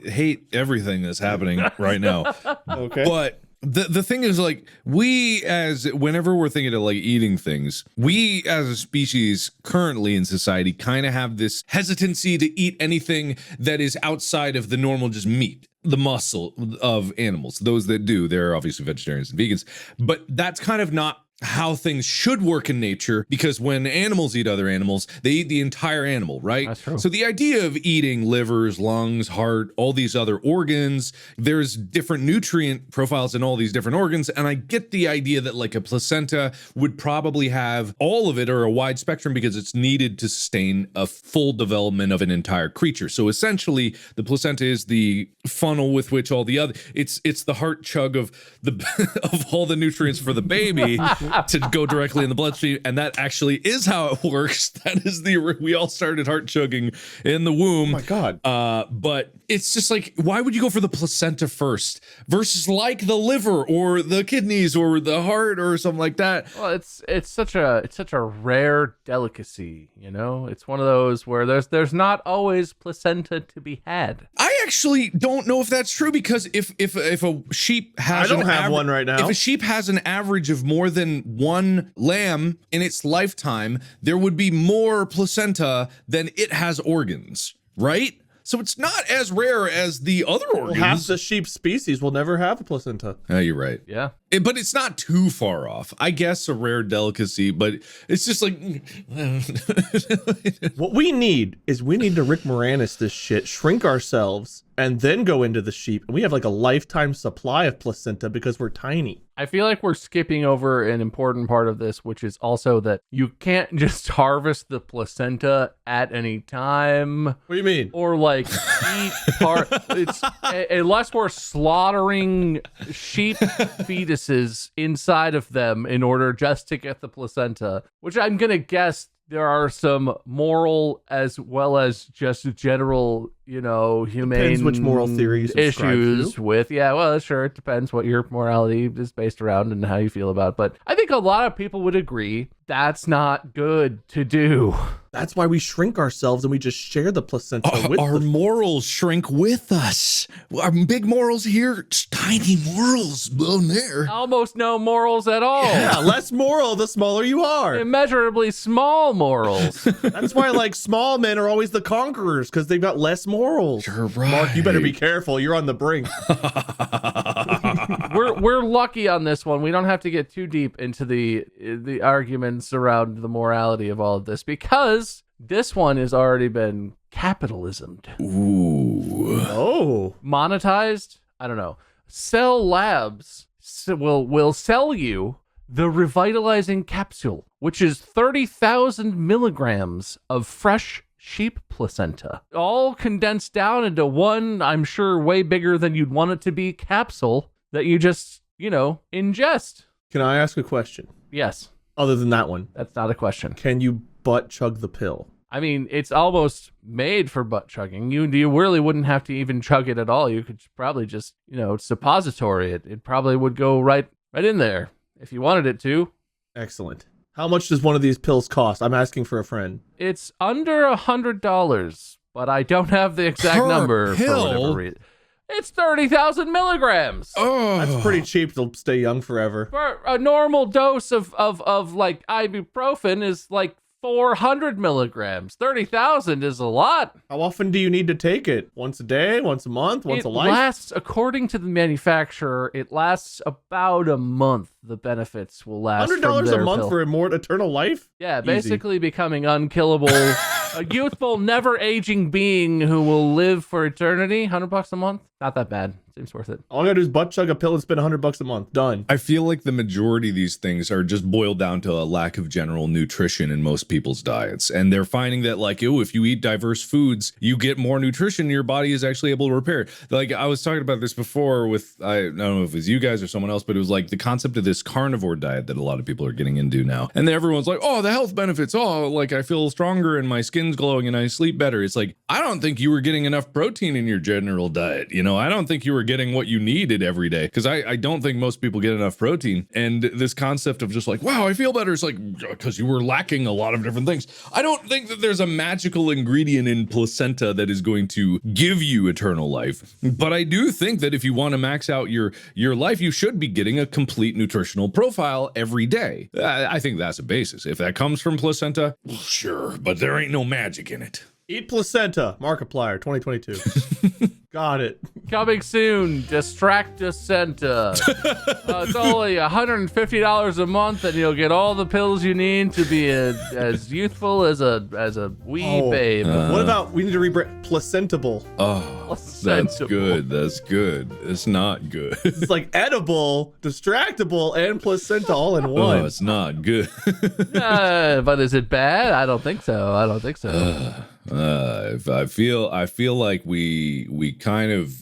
hate everything that's happening right now. Okay. But the thing is, like, whenever we're thinking of like eating things, we as a species currently in society kind of have this hesitancy to eat anything that is outside of the normal just meat, the muscle of animals. Those that do, they're obviously vegetarians and vegans, but that's kind of not how things should work in nature, because when animals eat other animals, they eat the entire animal, right? That's true. So the idea of eating livers, lungs, heart, all these other organs, there's different nutrient profiles in all these different organs, and I get the idea that like a placenta would probably have all of it or a wide spectrum because it's needed to sustain a full development of an entire creature. So essentially, the placenta is the funnel with which all the other, it's the heart chug of the of all the nutrients for the baby. to go directly in the bloodstream, and that actually is how it works. That is we all started heart chugging in the womb. Oh my God. But it's just like, why would you go for the placenta first versus like the liver or the kidneys or the heart or something like that? Well, it's such a rare delicacy, you know? It's one of those where there's not always placenta to be had. I actually don't know if that's true, because if a sheep has I don't have one right now. If a sheep has an average of more than one lamb in its lifetime, there would be more placenta than it has organs, right? So it's not as rare as the other organs. Half the sheep species will never have a placenta. Oh, you're right. Yeah. But it's not too far off. I guess a rare delicacy, but it's just like... What we need is we need to Rick Moranis this shit, shrink ourselves, and then go into the sheep. And we have like a lifetime supply of placenta because we're tiny. I feel like we're skipping over an important part of this, which is also that you can't just harvest the placenta at any time. What do you mean? Or like eat part. It's unless we're slaughtering sheep fetuses inside of them in order just to get the placenta, which I'm gonna guess there are some moral as well as just general, you know, humane Depends which moral theory you subscribe issues to. with. Yeah, well, sure, it depends what your morality is based around and how you feel about it. But I think a lot of people would agree that's not good to do. That's why we shrink ourselves and we just share the placenta with Our the... morals shrink with us. Our big morals here, tiny morals down there. Almost no morals at all. Yeah, less moral the smaller you are. Immeasurably small morals. That's why like small men are always the conquerors, because they've got less morals. You're right. Mark, you better be careful. You're on the brink. We're lucky on this one. We don't have to get too deep into the arguments around the morality of all of this, because this one has already been capitalismed. Ooh. Oh. Monetized? I don't know. Cell Labs will sell you the revitalizing capsule, which is 30,000 milligrams of fresh sheep placenta, all condensed down into one, I'm sure way bigger than you'd want it to be, capsule that you just, you know, ingest. Can I ask a question? Yes. Other than that one, That's not a question. can you butt chug the pill? I mean, it's almost made for butt chugging. You really wouldn't have to even chug it at all. You could probably just, you know, suppository it. It probably would go right in there if you wanted it to. Excellent. How much does one of these pills cost? I'm asking for a friend. It's under $100, but I don't have the exact Per number pill? for whatever reason. It's 30,000 milligrams. Oh, That's pretty cheap to stay young forever. For a normal dose of like ibuprofen is like 400 milligrams. 30,000 is a lot. How often do you need to take it? Once a day? Once a month? Once a life? Lasts, according to the manufacturer, it lasts about a month. The benefits will last $100 from a their month pill. for a more eternal life? Yeah, Easy. basically becoming unkillable, a youthful, never-aging being who will live for eternity. $100 a month? Not that bad. Seems worth it. All I gotta do is butt chug a pill and spend $100 a month. Done. I feel like the majority of these things are just boiled down to a lack of general nutrition in most people's diets. And they're finding that, like, oh, if you eat diverse foods, you get more nutrition, your body is actually able to repair it. Like, I was talking about this before with, I don't know if it was you guys or someone else, but it was like the concept of this carnivore diet that a lot of people are getting into now. And then everyone's like, oh, the health benefits. Oh, like I feel stronger and my skin's glowing and I sleep better. It's like, I don't think you were getting enough protein in your general diet. You know, I don't think you were getting what you needed every day, because I don't think most people get enough protein. And this concept of just like, wow, I feel better, it's like, because you were lacking a lot of different things. I don't think that there's a magical ingredient in placenta that is going to give you eternal life, but I do think that if you want to max out your life, you should be getting a complete nutritional profile every day. I think that's a basis. If that comes from placenta, well, sure, but there ain't no magic in it. Eat placenta. Markiplier 2022. Got it. Coming soon, Distracticenta. It's only $150 a month, and you'll get all the pills you need to be as youthful as a wee babe. What about, we need to rebrand Placentable. Oh, that's good. That's good. It's not good. It's like edible, distractible, and placenta all in one. Oh, it's not good. But is it bad? I don't think so. I don't think so. I feel like we kind of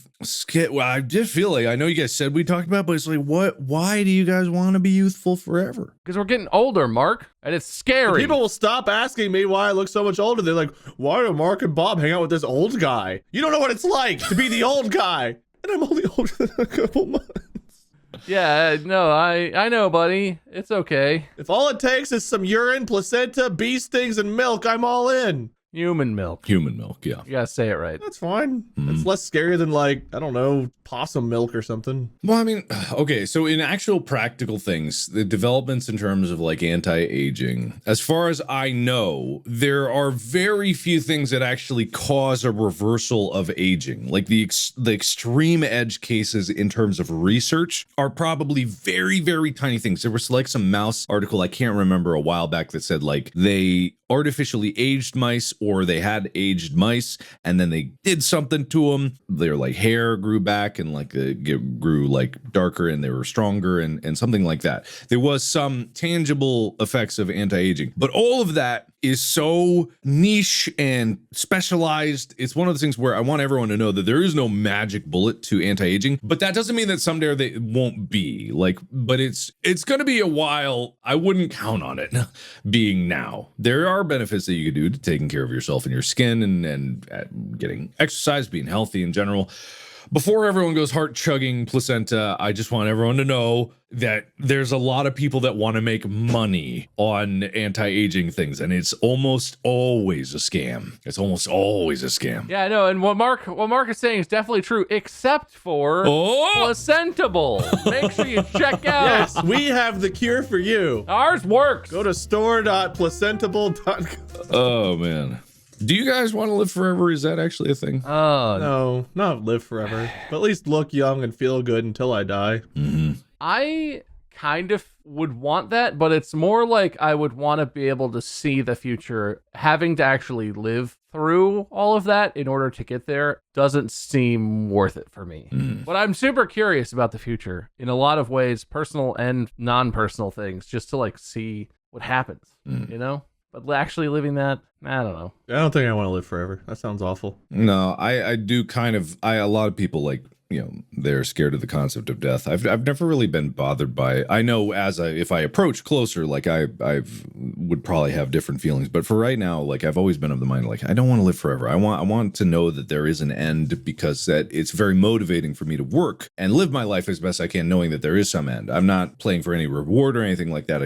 Well, I did feel like, I know you guys said we talked about it, but it's like, why do you guys want to be youthful forever? Because we're getting older, Mark, and it's scary. People will stop asking me why I look so much older. They're like, why do Mark and Bob hang out with this old guy? You don't know what it's like to be the old guy. And I'm only older than a couple months. Yeah, no, I know, buddy. It's okay. If all it takes is some urine, placenta, bee stings, and milk, I'm all in. Human milk. Human milk, yeah. You gotta say it right. That's fine. It's less scary than, like, I don't know, possum milk or something. Well, I mean, okay, so in actual practical things, the developments in terms of like anti-aging, as far as I know, there are very few things that actually cause a reversal of aging. Like the extreme edge cases in terms of research are probably very, very tiny things. There was like some mouse article, I can't remember, a while back that said like they artificially aged mice, or they had aged mice and then they did something to them. Their like hair grew back and like it grew like darker and they were stronger and something like that. There was some tangible effects of anti-aging, but all of that is so niche and specialized. It's one of those things where I want everyone to know that there is no magic bullet to anti-aging, but that doesn't mean that someday they won't be like, but it's going to be a while. I wouldn't count on it being now. There are benefits that you could do to taking care of yourself and your skin and getting exercise, being healthy in general. Before everyone goes heart chugging placenta, I just want everyone to know that there's a lot of people that want to make money on anti-aging things, and it's almost always a scam. It's almost always a scam. Yeah, I know, and what Mark is saying is definitely true, except for Placentable. Make sure you check out. Yes, we have the cure for you. Ours works. Go to store.placentable.com. Oh, man. Do you guys want to live forever? Is that actually a thing? No, not live forever, but at least look young and feel good until I die. Mm-hmm. I kind of would want that, but it's more like I would want to be able to see the future. Having to actually live through all of that in order to get there doesn't seem worth it for me. But I'm super curious about the future in a lot of ways, personal and non-personal things, just to like see what happens, you know? But actually living that, I don't know. I don't think I want to live forever. That sounds awful. No, I do kind of, a lot of people like, you know, they're scared of the concept of death. I've never really been bothered by it. I know if I approach closer, like I would probably have different feelings. But for right now, like I've always been of the mind, like I don't want to live forever. I want to know that there is an end, because that it's very motivating for me to work and live my life as best I can, knowing that there is some end. I'm not playing for any reward or anything like that.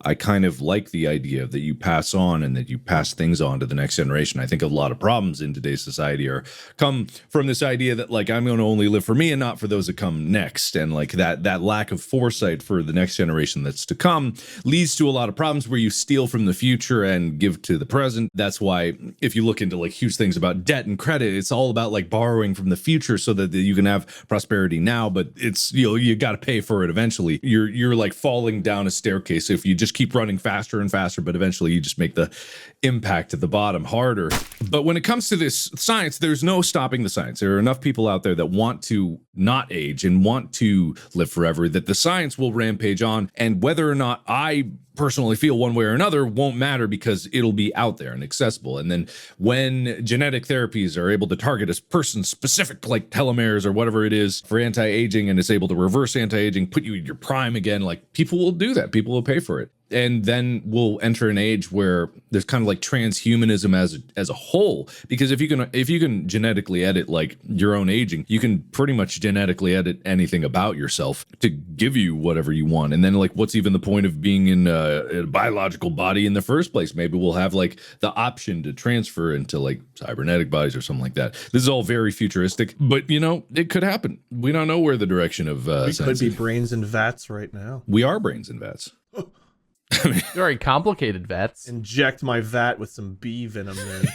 I kind of like the idea that you pass on and that you pass things on to the next generation. I think a lot of problems in today's society come from this idea that like I'm going to only live for me and not for those that come next, and like that lack of foresight for the next generation that's to come leads to a lot of problems where you steal from the future and give to the present. That's why if you look into like huge things about debt and credit, it's all about like borrowing from the future so that you can have prosperity now, but it's, you know, you got to pay for it eventually. You're like falling down a staircase if you just keep running faster and faster, but eventually you just make the impact at the bottom harder. But when it comes to this science, there's no stopping the science. There are enough people out there that want to not age and want to live forever that the science will rampage on, and whether or not I personally feel one way or another won't matter, because it'll be out there and accessible. And then when genetic therapies are able to target a person specific, like telomeres or whatever it is for anti-aging, and it's able to reverse anti-aging, put you in your prime again, like people will do that. People will pay for it. And then we'll enter an age where there's kind of like transhumanism as a whole, because if you can genetically edit like your own aging, you can pretty much genetically edit anything about yourself to give you whatever you want. And then like, what's even the point of being in a biological body in the first place? Maybe we'll have like the option to transfer into like cybernetic bodies or something like that. This is all very futuristic, but you know, it could happen. We don't know where the direction of we could be brains in vats right now. We are brains in vats. Very complicated vets. Inject my vat with some bee venom then.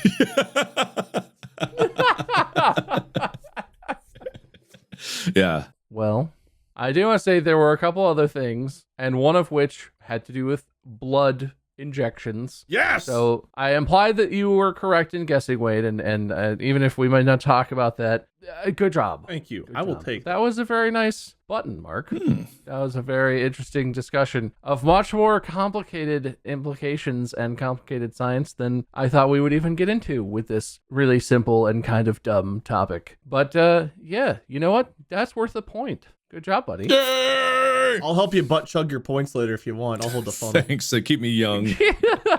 Yeah. Well, I do want to say there were a couple other things, and one of which had to do with blood injections. Yes. So I implied that you were correct in guessing, Wade, and even if we might not talk about that, good job. Thank you. Good I will job. take that. Was a very nice button, Mark. That was a very interesting discussion of much more complicated implications and complicated science than I thought we would even get into with this really simple and kind of dumb topic. But yeah, you know what? That's worth a point. Good job, buddy. Yay! I'll help you butt chug your points later if you want. I'll hold the funnel. Thanks. They keep me young.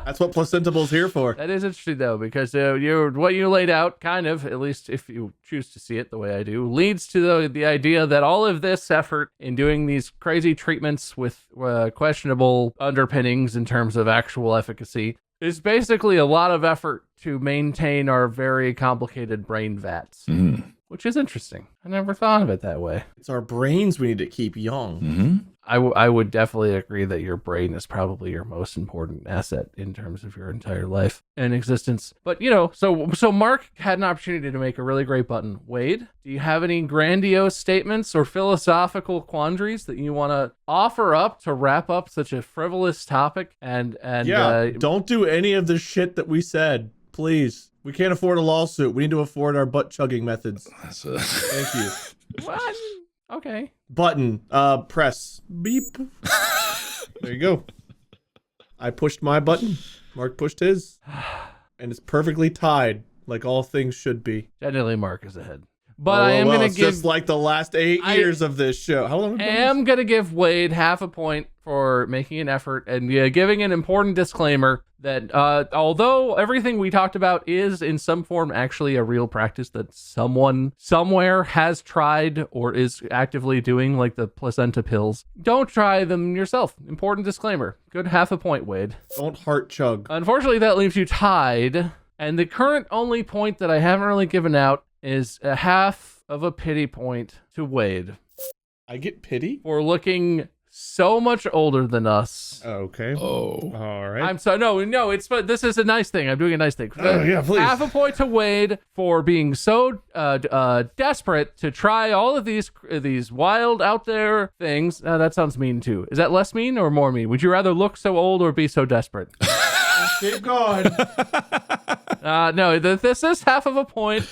That's what Placentable's here for. That is interesting, though, because what you laid out, kind of, at least if you choose to see it the way I do, leads to the idea that all of this effort in doing these crazy treatments with questionable underpinnings in terms of actual efficacy is basically a lot of effort to maintain our very complicated brain vats. Which is interesting. I never thought of it that way. It's our brains we need to keep young. I would definitely agree that your brain is probably your most important asset in terms of your entire life and existence. But, so Mark had an opportunity to make a really great button. Wade, do you have any grandiose statements or philosophical quandaries that you want to offer up to wrap up such a frivolous topic? And don't do any of the shit that we said, please. We can't afford a lawsuit. We need to afford our butt chugging methods. Thank you. What? Okay. Button. Press. Beep. There you go. I pushed my button. Mark pushed his. And it's perfectly tied, like all things should be. Generally, Mark is ahead. But I am going to give... just like the last 8 years of this show. How long? I am going to give Wade half a point for making an effort and giving an important disclaimer that although everything we talked about is in some form actually a real practice that someone somewhere has tried or is actively doing, like the placenta pills, don't try them yourself. Important disclaimer. Good half a point, Wade. Don't heart chug. Unfortunately, that leaves you tied. And the current only point that I haven't really given out is a half of a pity point to Wade. I get pity? For looking so much older than us. Okay. Oh. All right. I'm sorry. No, this is a nice thing. I'm doing a nice thing. Yeah, please. Half a point to Wade for being so desperate to try all of these wild out there things. That sounds mean too. Is that less mean or more mean? Would you rather look so old or be so desperate? Keep going. No, this is half of a point.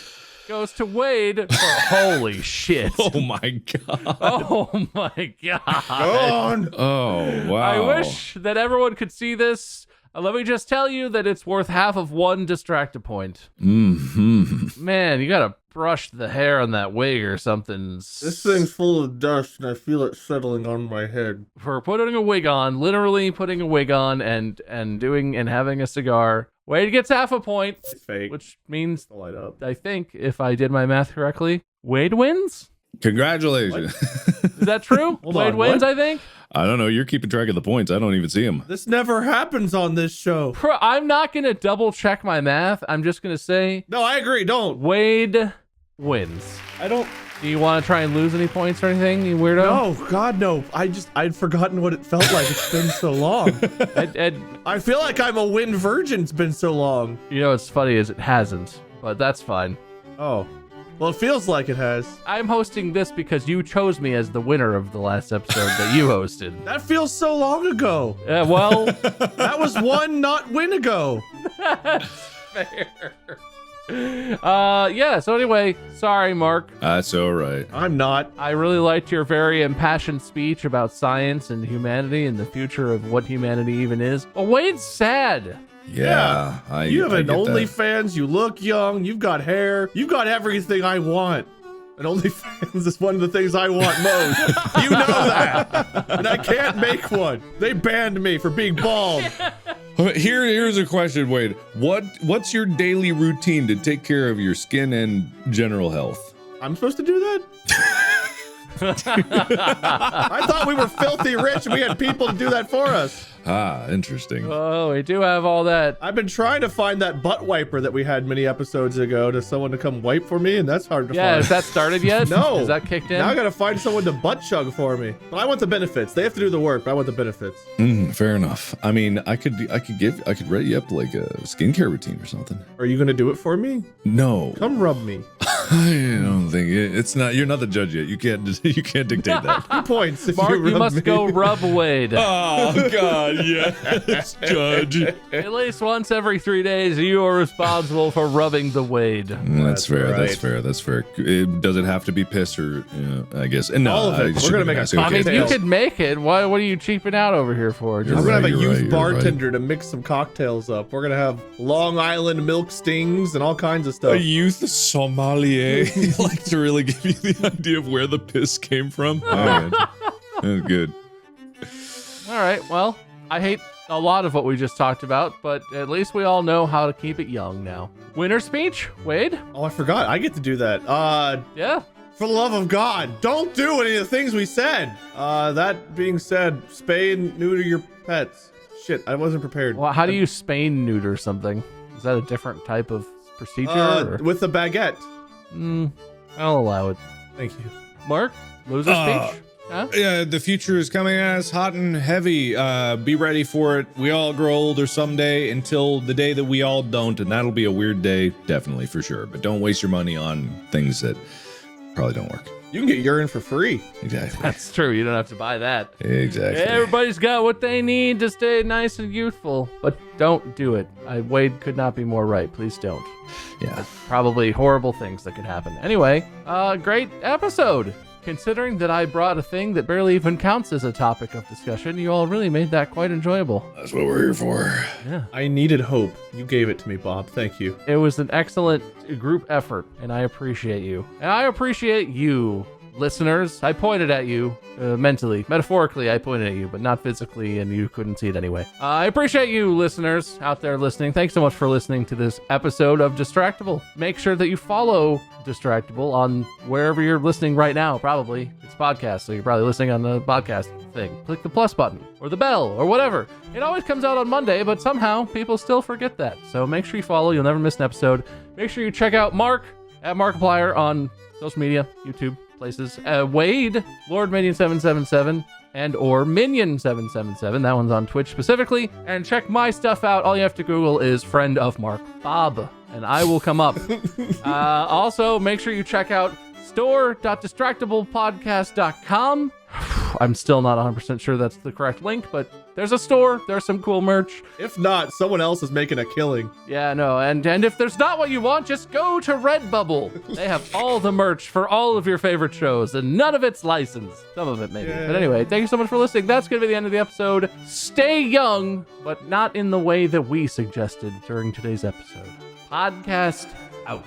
Goes to Wade for holy shit. Oh my god. Oh my god. Go on. Oh wow. I wish that everyone could see this. Let me just tell you that it's worth half of one distracted point. Man, you gotta brush the hair on that wig or something. This thing's full of dust and I feel it settling on my head. For putting a wig on, literally putting a wig on and having a cigar. Wade gets half a point. It's fake. Which means, Light up. I think, if I did my math correctly, Wade wins? Congratulations. Is that true? Wade wins, I think? I don't know. You're keeping track of the points. I don't even see them. This never happens on this show. I'm not going to double check my math. I'm just going to say... No, I agree. Don't. Wade wins. I don't... Do you want to try and lose any points or anything, you weirdo? No, God, no. I'd forgotten what it felt like. It's been so long. I feel like I'm a win virgin. It's been so long. You know what's funny is it hasn't, but that's fine. Oh. Well, it feels like it has. I'm hosting this because you chose me as the winner of the last episode that you hosted. That feels so long ago. Well... That was one not win ago. That's fair. Yeah, so anyway, sorry, Mark. That's all right. I'm not. I really liked your very impassioned speech about science and humanity and the future of what humanity even is. But Wade's sad. Yeah. You have an get that. OnlyFans, you look young, you've got hair, you've got everything I want. And OnlyFans is one of the things I want most. You know that. And I can't make one. They banned me for being bald. Here's a question, Wade. What's your daily routine to take care of your skin and general health? I'm supposed to do that? I thought we were filthy rich and we had people to do that for us. Ah, interesting. Oh, we do have all that. I've been trying to find that butt wiper that we had many episodes ago to someone to come wipe for me, and that's hard to find. Yeah, is that started yet? No. Is that kicked in? Now I gotta find someone to butt chug for me. But I want the benefits. They have to do the work, but I want the benefits. Fair enough. I mean, I could write you up like a skincare routine or something. Are you gonna do it for me? No. Come rub me. I don't think It's not. You're not the judge yet. You can't dictate that. 2 points. If Mark, you rub must me. go rub Wade. Oh God, yes, judge. At least once every 3 days, you are responsible for rubbing the Wade. That's fair. right. That's fair. Does it have to be piss or? I guess. No, All of it. We're gonna make a I mean, cocktail. you could make it. What are you cheaping out over here for? You're I'm gonna have a You're youth right. bartender to mix some cocktails up. We're gonna have Long Island milk stings and all kinds of stuff. A youth sommelier. I like to really give you the idea of where the piss came from. Oh, man. That's good. All right. Well, I hate a lot of what we just talked about, but at least we all know how to keep it young now. Winner speech, Wade? Oh, I forgot. I get to do that. Yeah. For the love of God, don't do any of the things we said. That being said, spay and neuter your pets. Shit, I wasn't prepared. Well, how do you Spain neuter something? Is that a different type of procedure? With the baguette. I'll allow it. Thank you. Mark, loser speech? Huh? Yeah, the future is coming at us hot and heavy. Be ready for it. We all grow older someday until the day that we all don't, and that'll be a weird day, definitely, for sure. But don't waste your money on things that probably don't work. You can get urine for free. Exactly. That's true. You don't have to buy that. Exactly. Everybody's got what they need to stay nice and youthful, but don't do it. Wade could not be more right. Please don't. Yeah. Probably horrible things that could happen. Anyway, great episode. Considering that I brought a thing that barely even counts as a topic of discussion, you all really made that quite enjoyable. That's what we're here for. Yeah. I needed hope. You gave it to me, Bob. Thank you. It was an excellent group effort, and I appreciate you. And I appreciate you, listeners. I pointed at you mentally. Metaphorically, I pointed at you, but not physically, and you couldn't see it anyway. I appreciate you, listeners out there listening. Thanks so much for listening to this episode of Distractible. Make sure that you follow Distractible on wherever you're listening right now. Probably it's podcast, so you're probably listening on the podcast thing. Click the plus button or the bell or whatever. It always comes out on Monday, but somehow people still forget that. So make sure you follow. You'll never miss an episode. Make sure you check out Mark at Markiplier on social media, YouTube, places. Wade, Lord Minion 777 and or Minion 777. That one's on Twitch specifically. And check my stuff out. All you have to Google is friend of Mark Bob, and I will come up. Also, make sure you check out store.distractablepodcast.com. I'm still not 100% sure that's the correct link, but there's a store. There's some cool merch. If not, someone else is making a killing. Yeah, no, and if there's not what you want, just go to Redbubble. They have all the merch for all of your favorite shows, and none of it's licensed. Some of it maybe. Yeah. But anyway, thank you so much for listening. That's going to be the end of the episode. Stay young, but not in the way that we suggested during today's episode. Podcast out.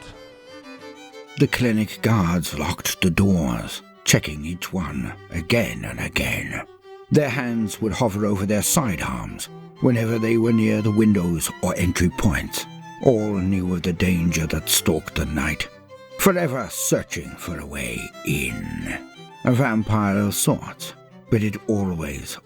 The clinic guards locked the doors, checking each one again and again. Their hands would hover over their sidearms whenever they were near the windows or entry points. All knew of the danger that stalked the night, forever searching for a way in. A vampire of sorts, but it always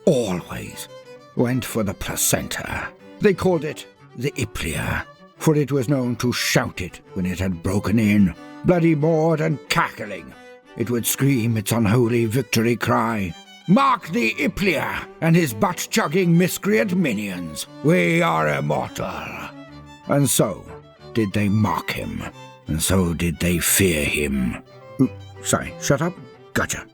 went for the placenta. They called it the Iplia, for it was known to shout it when it had broken in. Bloody mawed and cackling, it would scream its unholy victory cry. Mark the Iplia and his butt-chugging miscreant minions. We are immortal. And so did they mock him, and so did they fear him. Sorry, shut up. Gotcha.